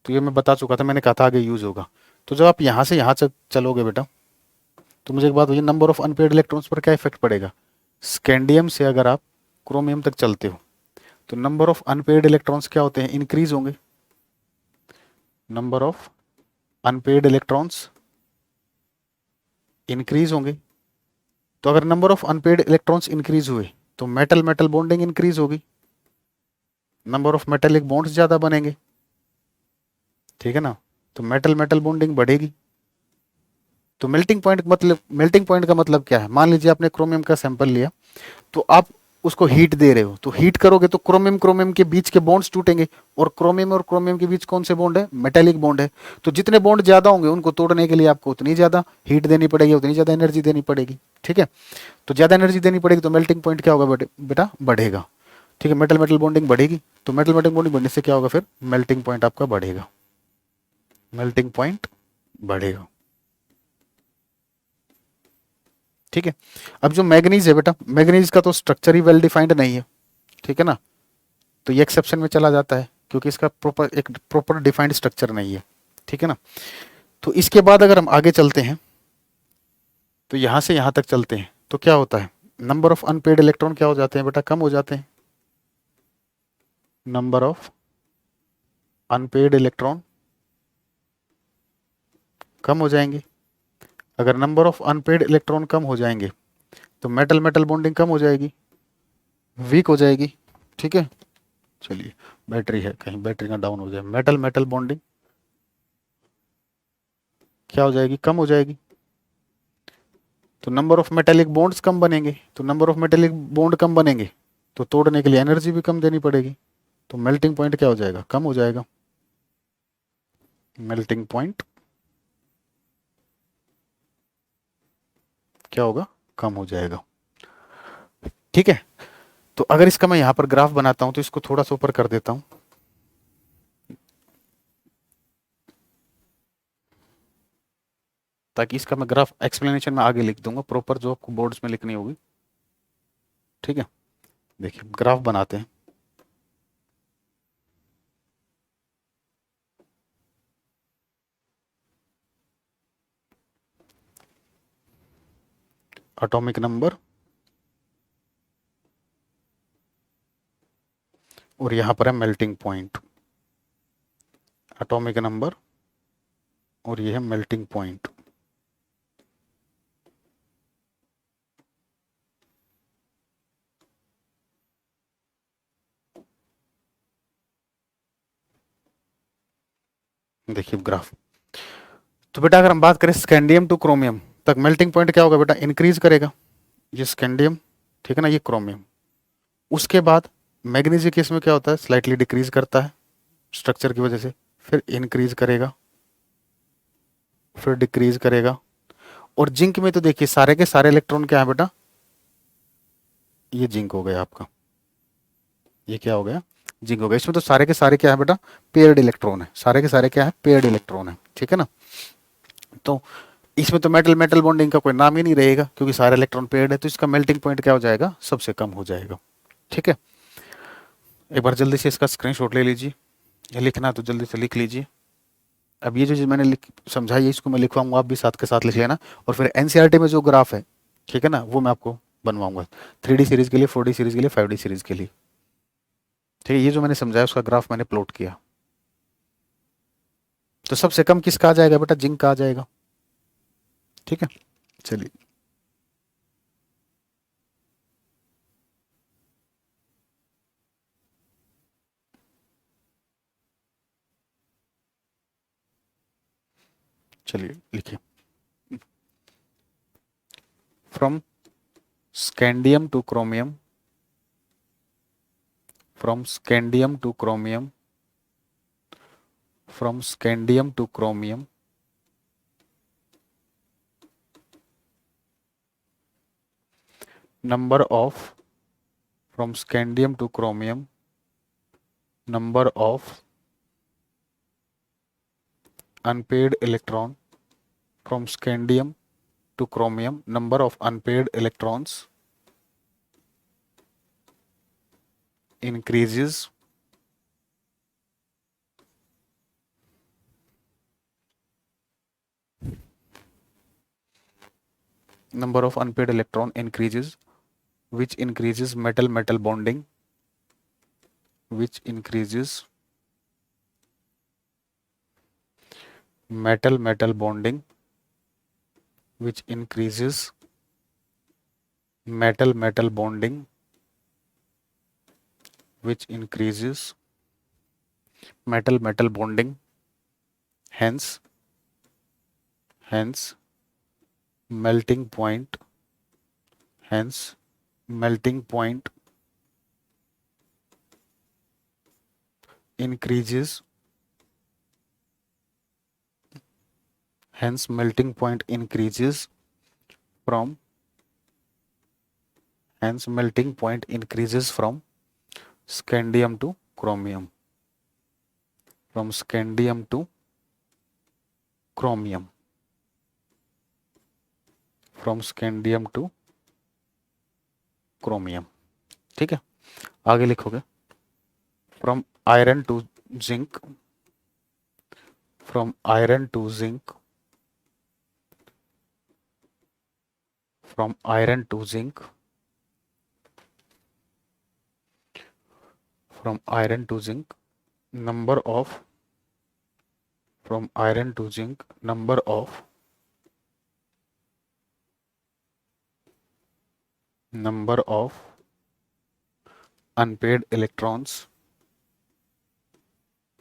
A: तो ये मैं बता चुका था, मैंने कहा था आगे यूज होगा। तो जब आप यहां से यहां चलोगे बेटा, तो मुझे एक बात बताइए, नंबर ऑफ अनपेड इलेक्ट्रॉन्स पर क्या इफेक्ट पड़ेगा? स्कैंडियम से अगर आप क्रोमियम तक चलते हो तो नंबर ऑफ अनपेड इलेक्ट्रॉन्स क्या होते हैं? इंक्रीज होंगे। Number of unpaired electrons increase होंगे। तो अगर number of unpaired electrons increase हुए तो मेटल मेटल बॉन्डिंग इंक्रीज होगी, नंबर ऑफ मेटेलिक बॉन्ड्स ज्यादा बनेंगे, ठीक है ना? तो मेटल मेटल बॉन्डिंग बढ़ेगी। तो मेल्टिंग पॉइंट का मतलब क्या है? मान लीजिए आपने क्रोमियम का सैंपल लिया, तो आप उसको हीट दे रहे हो, तो हीट करोगे तो क्रोमियम क्रोमियम के बीच के बॉन्ड्स टूटेंगे, और क्रोमियम के बीच कौन से बॉन्ड है? मेटेलिक बॉन्ड है। तो जितने बॉन्ड ज्यादा होंगे उनको तोड़ने के लिए आपको उतनी ज्यादा हीट देनी पड़ेगी, उतनी ज्यादा एनर्जी देनी पड़ेगी, ठीक है? तो ज्यादा एनर्जी देनी पड़ेगी तो मेल्टिंग पॉइंट क्या होगा बेटा? बढ़ेगा, ठीक है? मेटल मेटल बॉन्डिंग बढ़ेगी, तो मेटल मेटल बॉन्डिंग बढ़ने से क्या होगा? फिर मेल्टिंग पॉइंट आपका बढ़ेगा, मेल्टिंग पॉइंट बढ़ेगा, ठीक है? अब जो मैग्नीज है बेटा, मैग्नीज का तो स्ट्रक्चर ही वेल डिफाइंड नहीं है, ठीक है ना? तो ये एक्सेप्शन में चला जाता है क्योंकि इसका प्रॉपर डिफाइंड स्ट्रक्चर नहीं है, ठीक है ना? तो इसके बाद अगर हम आगे चलते हैं, तो यहां से यहां तक चलते हैं, तो क्या होता है? नंबर ऑफ अनपेड इलेक्ट्रॉन क्या हो जाते हैं बेटा? कम हो जाते हैं। नंबर ऑफ अनपेड इलेक्ट्रॉन कम हो जाएंगे। अगर नंबर ऑफ अनपेड इलेक्ट्रॉन कम हो जाएंगे तो मेटल मेटल बॉन्डिंग कम हो जाएगी, वीक हो जाएगी, ठीक है? चलिए, बैटरी है, कहीं बैटरी ना डाउन हो जाए। मेटल मेटल बॉन्डिंग क्या हो जाएगी? कम हो जाएगी। तो नंबर ऑफ मेटेलिक बॉन्ड्स कम बनेंगे, तो नंबर ऑफ मेटेलिक बॉन्ड कम बनेंगे तो तोड़ने के लिए एनर्जी भी कम देनी पड़ेगी, तो मेल्टिंग पॉइंट क्या हो जाएगा? कम हो जाएगा। मेल्टिंग पॉइंट क्या होगा? कम हो जाएगा, ठीक है? तो अगर इसका मैं यहां पर ग्राफ बनाता हूं तो इसको थोड़ा सा ऊपर कर देता हूं, ताकि इसका मैं ग्राफ एक्सप्लेनेशन में आगे लिख दूंगा प्रॉपर, जो आपको बोर्ड्स में लिखनी होगी, ठीक है? देखिए ग्राफ बनाते हैं। एटॉमिक नंबर और यहां पर है मेल्टिंग पॉइंट। एटॉमिक नंबर और ये है मेल्टिंग पॉइंट। देखिए ग्राफ। तो बेटा अगर हम बात करें स्कैंडियम टू क्रोमियम तक, मेल्टिंग पॉइंट क्या होगा बेटा? इंक्रीज करेगा। ये स्कैंडियम, ठीक है ना? ये क्रोमियम। उसके बाद मैग्नीज के केस में क्या होता है? स्लाइटली डिक्रीज करता है स्ट्रक्चर की वजह से, फिर इंक्रीज करेगा, फिर डिक्रीज करेगा। और जिंक में तो देखिए सारे के सारे इलेक्ट्रॉन क्या है बेटा? ये जिंक हो गया आपका, ये क्या हो गया? जिंक हो गया। इसमें तो सारे के सारे क्या है बेटा? पेयर्ड इलेक्ट्रॉन है, सारे के सारे क्या है? पेयर्ड इलेक्ट्रॉन है, ठीक है ना? तो इसमें तो मेटल मेटल बॉन्डिंग का कोई नाम ही नहीं रहेगा क्योंकि सारे इलेक्ट्रॉन पेयर्ड है, तो इसका मेल्टिंग पॉइंट क्या हो जाएगा? सबसे कम हो जाएगा, ठीक है? एक बार जल्दी से इसका स्क्रीनशॉट ले लीजिए, ये लिखना है तो जल्दी से लिख लीजिए। अब ये जो चीज़ मैंने समझाई है इसको मैं लिखवाऊंगा, आप भी साथ के साथ लिख लेना। और फिर एनसीईआरटी में जो ग्राफ है, ठीक है ना, वो मैं आपको बनवाऊंगा 3D सीरीज के लिए, 4D सीरीज के लिए, 5D सीरीज के लिए, ठीक है? ये जो मैंने समझाया उसका ग्राफ मैंने प्लॉट किया। तो सबसे कम किसका आ जाएगा बेटा? जिंक का आ जाएगा, ठीक है? चलिए, चलिए लिखिए। From scandium two chromium, from scandium two chromium, from scandium two chromium, number of, from scandium to chromium, number of unpaired electron from scandium to chromium, number of unpaired electrons increases number of unpaired electron increases, which increases metal metal bonding, which increases metal metal bonding, which increases metal metal bonding, which increases metal metal bonding, hence melting point, hence melting point increases, hence melting point increases from, hence melting point increases from scandium to chromium, from scandium to chromium, from scandium to chromium। ठीक है, आगे लिखोगे from iron to zinc, from iron to zinc, from iron to zinc, from iron to zinc, number of, from iron to zinc, number of unpaired electrons,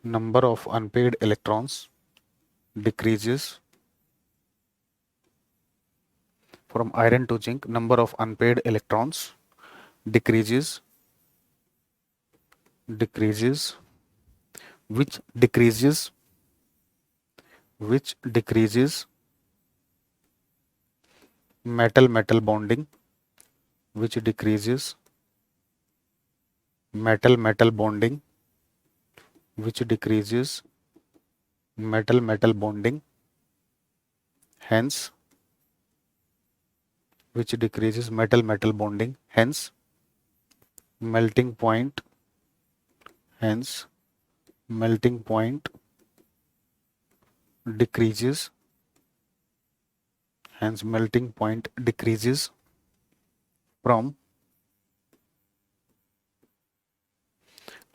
A: number of unpaired electrons decreases, from iron to zinc, number of unpaired electrons decreases, which decreases, metal metal bonding, which decreases metal metal bonding, which decreases metal metal bonding, hence which decreases metal metal bonding, hence melting point, hence melting point decreases, hence melting point decreases from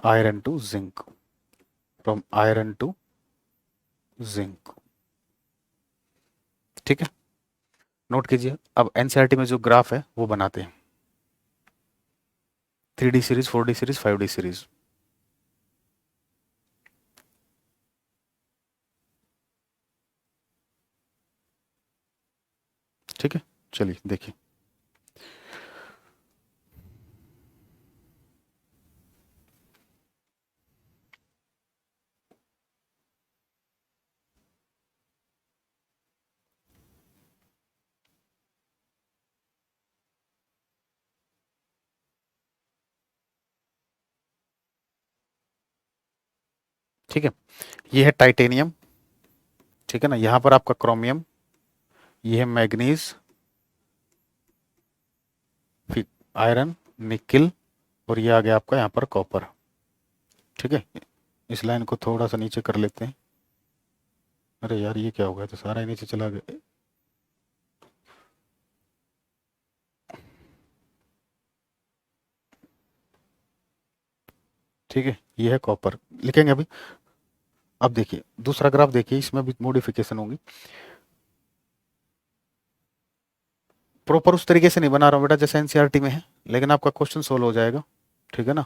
A: iron to zinc, from iron to zinc। ठीक है, note कीजिए। अब NCERT में जो graph है वो बनाते हैं, 3D series, 4D series, 5D series. ठीक है, चलिए देखिए। ठीक है, ये है टाइटेनियम, ठीक है ना, यहां पर आपका क्रोमियम, ये है मैग्नीज, फिर आयरन, निकिल, और ये आ गया आपका यहाँ पर कॉपर। ठीक है, इस लाइन को थोड़ा सा नीचे कर लेते हैं। अरे यार ये क्या हो गया, तो सारा ही नीचे चला गया। ठीक है, ये है कॉपर, लिखेंगे अभी। अब देखिए दूसरा ग्राफ देखिए, इसमें भी मॉडिफिकेशन होगी। प्रॉपर उस तरीके से नहीं बना रहा हूँ बेटा जैसे एनसीईआरटी में है, लेकिन आपका क्वेश्चन सोल्व हो जाएगा। ठीक है ना।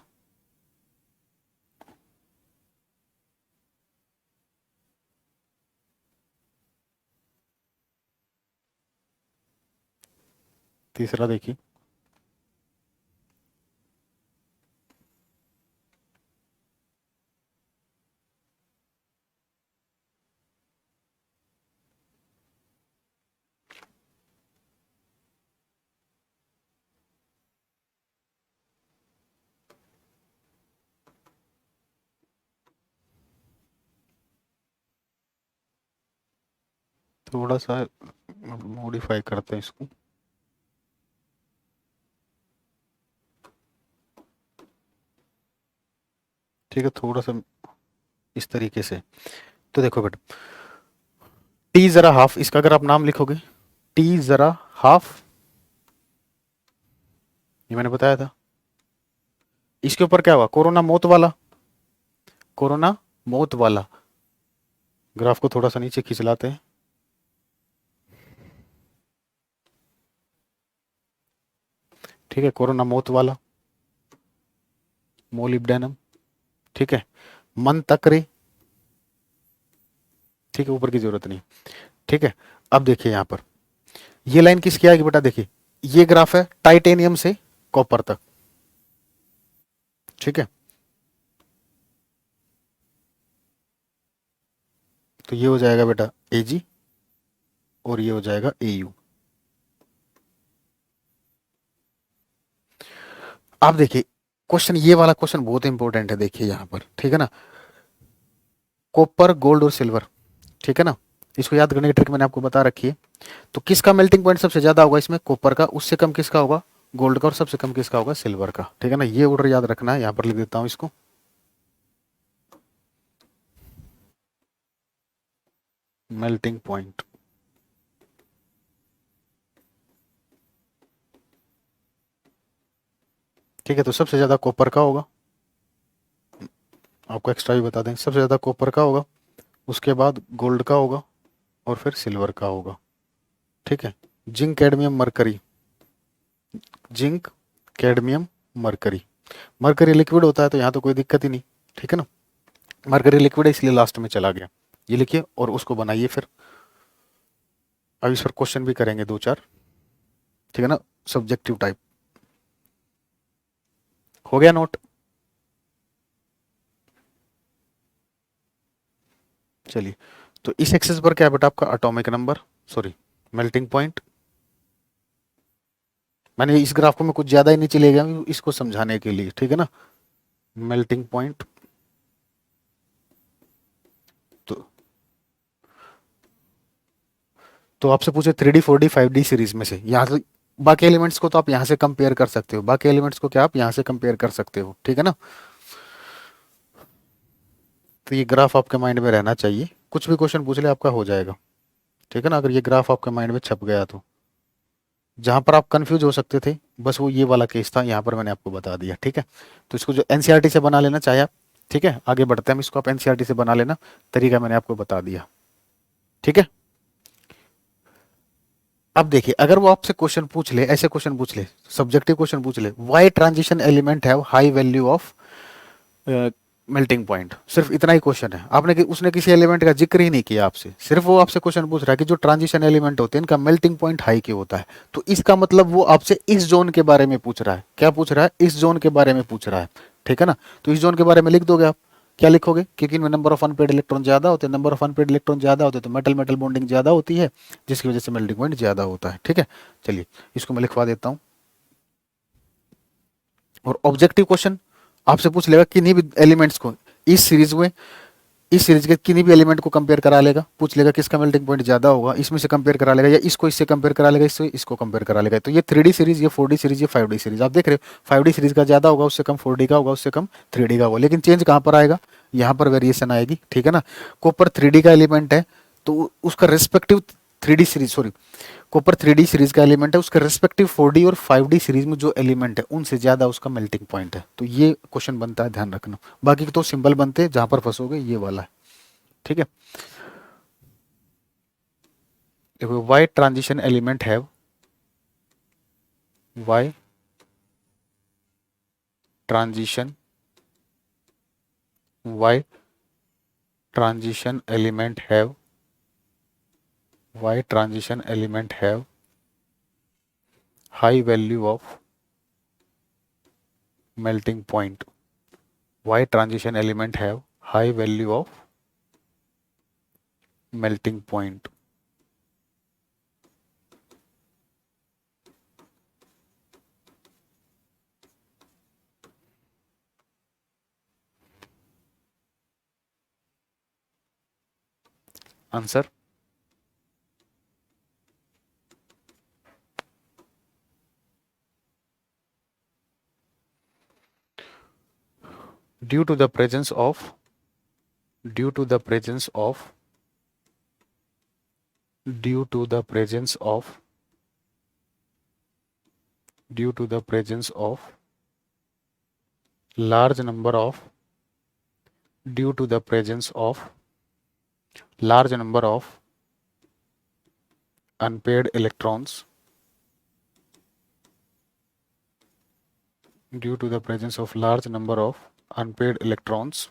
A: तीसरा देखिए, थोड़ा सा मॉडिफाई करते हैं इसको। ठीक है, थोड़ा सा इस तरीके से। तो देखो बेटा, टी जरा हाफ, इसका अगर आप नाम लिखोगे, टी जरा हाफ, ये मैंने बताया था। इसके ऊपर क्या हुआ, कोरोना मौत वाला, कोरोना मौत वाला। ग्राफ को थोड़ा सा नीचे खींच लाते हैं। ठीक है, कोरोना मौत वाला, मोलिब्डेनम। ठीक है, मन तकरे। ठीक है, ऊपर की जरूरत नहीं। ठीक है, अब देखिए यहां पर ये लाइन किसकी आएगी बेटा, देखिए ये ग्राफ है टाइटेनियम से कॉपर तक। ठीक है, तो ये हो जाएगा बेटा एजी, और ये हो जाएगा एयू। आप देखिए क्वेश्चन, ये वाला क्वेश्चन बहुत इंपॉर्टेंट है, देखिए यहां पर। ठीक है ना, कॉपर गोल्ड और सिल्वर। ठीक है ना, इसको याद करने की ट्रिक मैंने आपको बता रखी है। तो किसका मेल्टिंग पॉइंट सबसे ज्यादा होगा इसमें, कॉपर का, उससे कम किसका होगा, गोल्ड का, और सबसे कम किसका होगा, सिल्वर का। ठीक है ना, ये ऑर्डर याद रखना है, यहां पर लिख देता हूं इसको। Melting point. ठीक है, तो सबसे ज्यादा कॉपर का होगा, आपको एक्स्ट्रा भी बता दें, सबसे ज्यादा कॉपर का होगा, उसके बाद गोल्ड का होगा, और फिर सिल्वर का होगा। ठीक है, zinc cadmium mercury, zinc cadmium mercury. Mercury liquid होता है तो यहाँ तो कोई दिक्कत ही नहीं। ठीक है ना, मरकरी लिक्विड है इसलिए लास्ट में चला गया। ये लिखिए और उसको बनाइए फिर। अब इस पर क्वेश्चन भी करेंगे दो चार। ठीक है ना, सब्जेक्टिव टाइप। हो गया नोट। चलिए, तो इस एक्सेस पर क्या है बेटा, आपका atomic number, sorry melting point. मैंने इस ग्राफ को मैं कुछ ज्यादा ही नीचे ले गया हूं इसको समझाने के लिए। ठीक है ना, मेल्टिंग पॉइंट। तो तो आपसे पूछे 3D 4D 5D सीरीज में से, यहाँ से बाकी एलिमेंट्स को तो आप यहाँ से कंपेयर कर सकते हो, बाकी एलिमेंट्स को क्या आप यहाँ से कंपेयर कर सकते हो। ठीक है ना, तो ये ग्राफ आपके माइंड में रहना चाहिए, कुछ भी क्वेश्चन पूछ ले आपका हो जाएगा। ठीक है ना, अगर ये ग्राफ आपके माइंड में छप गया तो। जहां पर आप कंफ्यूज हो सकते थे, बस वो ये वाला केस था, यहाँ पर मैंने आपको बता दिया। ठीक है, तो इसको जो एनसीईआरटी से बना लेना चाहे आप। ठीक है, आगे बढ़ते हैं हम, इसको आप एनसीईआरटी से बना लेना, तरीका मैंने आपको बता दिया। ठीक है, अब देखिए अगर वो आपसे क्वेश्चन पूछ ले, ऐसे क्वेश्चन पूछ ले, सब्जेक्टिव क्वेश्चन पूछ ले, why transition element have high value of melting point, सिर्फ इतना ही क्वेश्चन है, आपने उसने किसी एलिमेंट का जिक्र ही नहीं किया आपसे, सिर्फ वो आपसे क्वेश्चन पूछ रहा है कि जो ट्रांजिशन एलिमेंट होते हैं इनका मेल्टिंग पॉइंट हाई क्यों होता है। तो इसका मतलब वो आपसे इस जोन के बारे में पूछ रहा है। क्या पूछ रहा है, इस जोन के बारे में पूछ रहा है। ठीक है ना, तो इस जोन के बारे में लिख दोगे आप। क्या लिखोगे, क्योंकि इनमें नंबर ऑफ अनपेड इलेक्ट्रॉन ज्यादा होते हैं, नंबर ऑफ अनपेड इलेक्ट्रॉन ज्यादा होते हैं तो मेटल मेटल बॉन्डिंग ज्यादा होती है, जिसकी वजह से मेल्टिंग पॉइंट ज्यादा होता है। ठीक है, चलिए इसको मैं लिखवा देता हूँ। और ऑब्जेक्टिव क्वेश्चन आपसे पूछ लेगा किन्हीं भी एलिमेंट्स को इस सीरीज में, इस सीरीज के किन्हीं भी एलिमेंट को कंपेयर करा लेगा, पूछ लेगा किसका मेल्टिंग पॉइंट ज्यादा होगा, इसमें से कंपेयर करा लेगा, या इसको इससे कंपेयर करा लेगा, इससे इसको कंपेयर करा लेगा। तो ये 3D सीरीज, ये 4D सीरीज, ये 5D सीरीज, आप देख रहे हो 5D सीरीज का ज्यादा होगा, उससे कम 4D का होगा, उससे कम 3D का होगा, लेकिन चेंज कहां पर आएगा, यहाँ पर वेरिएशन आएगी। ठीक है ना, कॉपर 3D का एलिमेंट है तो उसका respective 3D series, sorry copper 3D series का एलिमेंट है, उसके रेस्पेक्टिव 4D और 5D सीरीज में जो एलिमेंट है उनसे ज्यादा उसका मेल्टिंग पॉइंट है। तो ये क्वेश्चन बनता है, ध्यान रखना। बाकी तो सिंपल बनते हैं, जहां पर फंसोगे ये वाला है। ठीक है, देखो why transition element have, why transition, why transition element have, why transition element have high value of melting point, why transition element have high value of melting point. Answer due to the presence of due to the presence of due to the presence of due to the presence of large number of due to the presence of large number of unpaired electrons due to the presence of large number of unpaired electrons,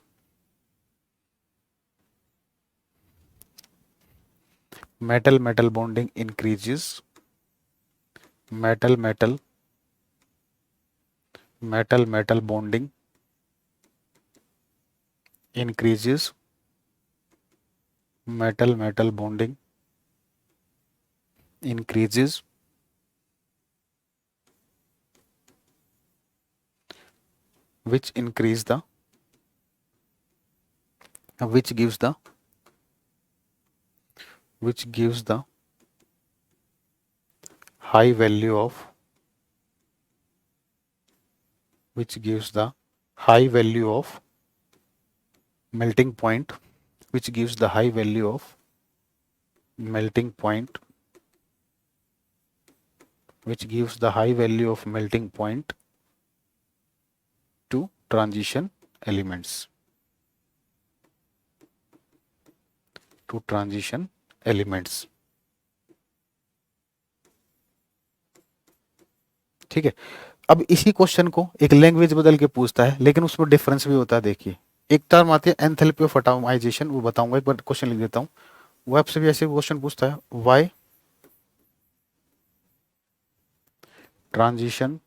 A: metal metal bonding increases, metal metal metal metal bonding increases, metal metal bonding increases, which increase the which gives the which gives the high value of which gives the high value of melting point, which gives the high value of melting point, which gives the high value of melting point to transition elements, to transition elements. ठीक है। अब इसी question को एक language बदल के पूछता है, लेकिन उसमें डिफरेंस भी होता है। देखिए, एक टर्म आती है एंथैल्पी ऑफ एटॉमाइजेशन, वो बताऊंगा, एक बार क्वेश्चन लिख देता हूँ। वो आपसे भी ऐसे क्वेश्चन पूछता है, why transition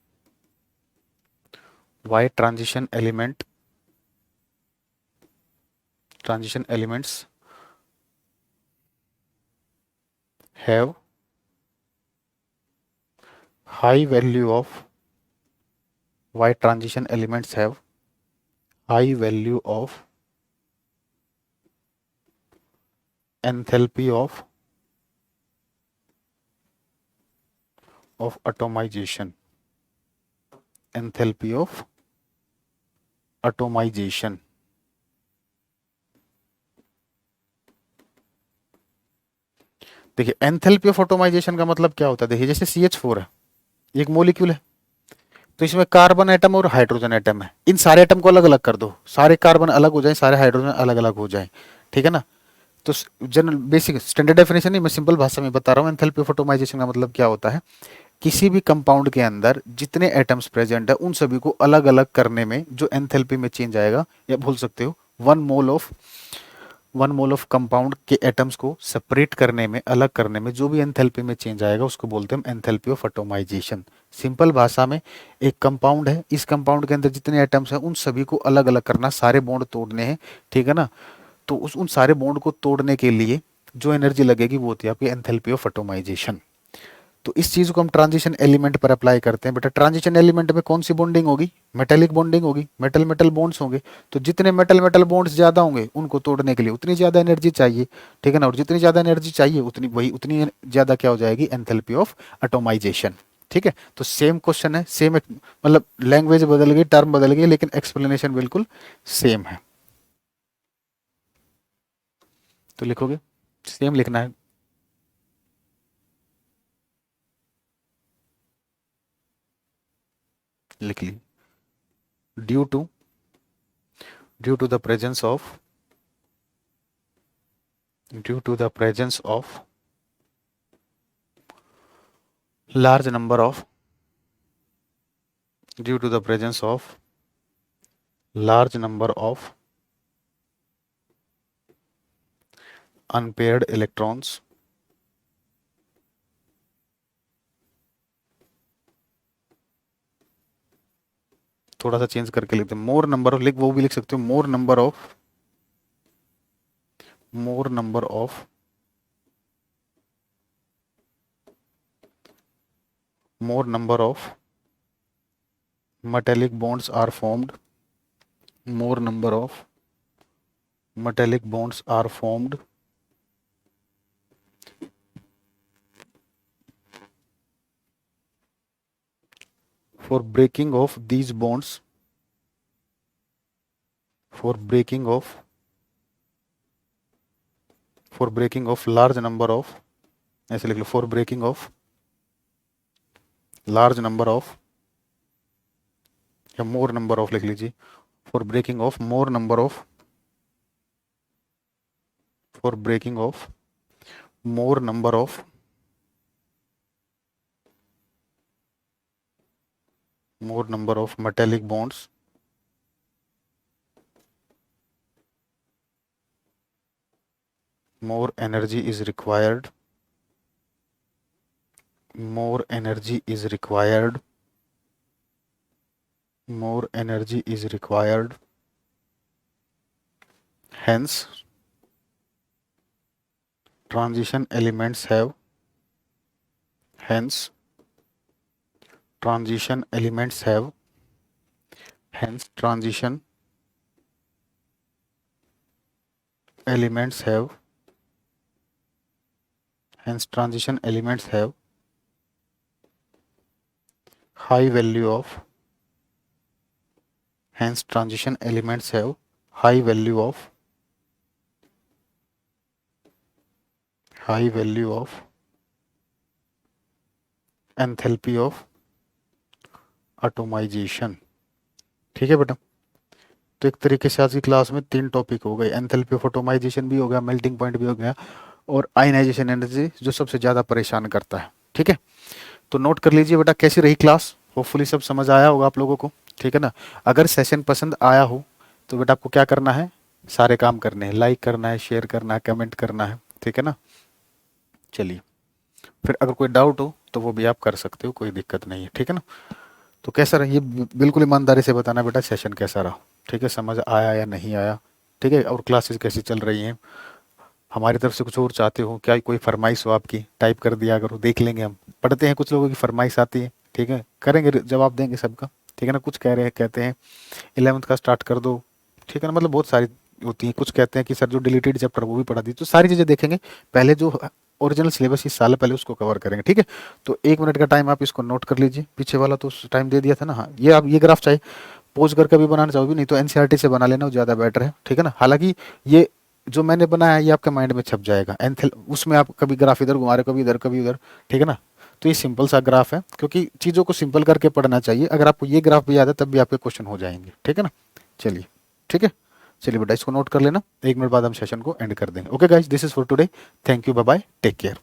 A: transition elements have high value of why transition elements have high value of enthalpy of atomization, enthalpy of atomization। देखिए, एंथैल्पी ऑफ एटॉमाइजेशन का मतलब क्या होता है। देखिए, जैसे CH4 है, एक मॉलिक्यूल है, तो इसमें कार्बन एटम और हाइड्रोजन एटम है। इन सारे एटम को अलग अलग कर दो, सारे कार्बन अलग हो जाए, सारे हाइड्रोजन अलग अलग हो जाए, ठीक है ना। तो जनरल बेसिक स्टैंडर्ड डेफिनेशन नहीं, मैं सिंपल भाषा में बता रहा हूँ। एंथैल्पी ऑफ एटॉमाइजेशन का मतलब क्या होता है, किसी भी कंपाउंड के अंदर जितने एटम्स प्रेजेंट है उन सभी को अलग अलग करने में जो एंथैल्पी में चेंज आएगा, या बोल सकते हो वन मोल ऑफ कंपाउंड के एटम्स को सेपरेट करने में, अलग करने में जो भी एंथैल्पी में चेंज आएगा उसको बोलते हैं हम एंथैल्पी ऑफ एटॉमाइजेशन। सिंपल भाषा में, एक कंपाउंड है, इस कंपाउंड के अंदर जितने एटम्स हैं उन सभी को अलग अलग करना, सारे बॉन्ड तोड़ने हैं, ठीक है ना। तो उन सारे बॉन्ड को तोड़ने के लिए जो एनर्जी लगेगी वो होती है आपकी एंथैल्पी ऑफ एटॉमाइजेशन। तो इस चीज को हम ट्रांजिशन एलिमेंट पर अप्लाई करते हैं। बेटा, ट्रांजिशन एलिमेंट में कौन सी बॉन्डिंग होगी, मेटेलिक बॉन्डिंग होगी, मेटल मेटल बॉन्ड्स होंगे। तो जितने मेटल मेटल बॉन्ड्स ज्यादा होंगे उनको तोड़ने के लिए उतनी ज्यादा एनर्जी चाहिए, ठीक है ना। और जितनी ज्यादा एनर्जी चाहिए उतनी ज्यादा क्या हो जाएगी, एंथैल्पी ऑफ एटॉमाइजेशन। ठीक है, तो सेम क्वेश्चन है, सेम मतलब लैंग्वेज बदल गई, टर्म बदल गई, लेकिन एक्सप्लेनेशन बिल्कुल सेम है। तो लिखोगे, सेम लिखना है। लिख ली, due to due to the presence of due to the presence of large number of due to the presence of large number of unpaired electrons, थोड़ा सा चेंज करके लिखते हैं, मोर नंबर ऑफ, लिख वो भी लिख सकते हो, मोर number of more number of metallic bonds are formed, more number of metallic bonds are formed for breaking of these bonds for breaking of large number of, ऐसे लिख लो, for breaking of large number of, या more number of लिख लीजिए, for breaking of more number of, for breaking of more number of metallic bonds, more energy is required, more energy is required, more energy is required, hence transition elements have, hence transition elements have, hence transition elements have, hence transition elements have high value of, hence transition elements have high value of, high value of enthalpy of atomization। ठीक है बेटा, तो एक तरीके से आज की class में 3 टॉपिक हो गए, एंथैल्पी ऑफ एटोमाइजेशन भी हो गया, मेल्टिंग पॉइंट भी हो गया, और आयनाइजेशन एनर्जी जो सबसे ज़्यादा परेशान करता है। ठीक है, तो नोट कर लीजिए बेटा कैसी रही क्लास, होपफुली सब समझ आया होगा आप लोगों को। ठीक है ना, अगर सेशन पसंद आया हो तो बेटा आपको क्या करना है, सारे काम करने हैं, लाइक करना है, शेयर करना है, कमेंट करना है। ठीक है ना, चलिए फिर अगर कोई डाउट हो तो वो भी आप कर सकते हो, कोई दिक्कत नहीं है। ठीक है ना, तो कैसा रहा ये बिल्कुल ईमानदारी से बताना बेटा सेशन कैसा रहा। ठीक है, समझ आया या नहीं आया। ठीक है, और क्लासेस कैसी चल रही हैं, हमारी तरफ से कुछ और चाहते हो क्या, कोई फरमाइश हो आपकी, टाइप कर दिया करो, देख लेंगे हम, पढ़ते हैं कुछ लोगों की फरमाइश आती है। ठीक है, करेंगे, जवाब देंगे सबका। ठीक है ना, कुछ कह रहे हैं, कहते हैं 11th का स्टार्ट कर दो। ठीक है ना, मतलब बहुत सारी होती हैं, कुछ कहते हैं कि सर जो डिलीटेड चैप्टर वो भी पढ़ा दीजिए, तो सारी चीज़ें देखेंगे। पहले जो ओरिजिनल सिलेबस इस साल पहले उसको कवर करेंगे। ठीक है, तो 1 मिनट का टाइम आप इसको नोट कर लीजिए, पीछे वाला तो टाइम दे दिया था ना। हाँ, ये आप ये ग्राफ चाहे पोज करके भी बनाना चाहो भी, नहीं तो एनसीईआरटी से बना लेना, वो ज़्यादा बेटर है। ठीक है ना, हालांकि ये जो मैंने बनाया है ये आपके माइंड में छप जाएगा, एंथल उसमें आप कभी ग्राफ इधर घुमा रहे, कभी इधर कभी उधर। ठीक है ना, तो ये सिंपल सा ग्राफ है, क्योंकि चीज़ों को सिंपल करके पढ़ना चाहिए। अगर आपको ये ग्राफ भी याद है तब भी आपके क्वेश्चन हो जाएंगे। ठीक है ना, चलिए ठीक है, चलिए बेटा इसको नोट कर लेना, 1 मिनट बाद हम सेशन को एंड कर देंगे। Okay guys, this is for today, thank you, bye bye, take care.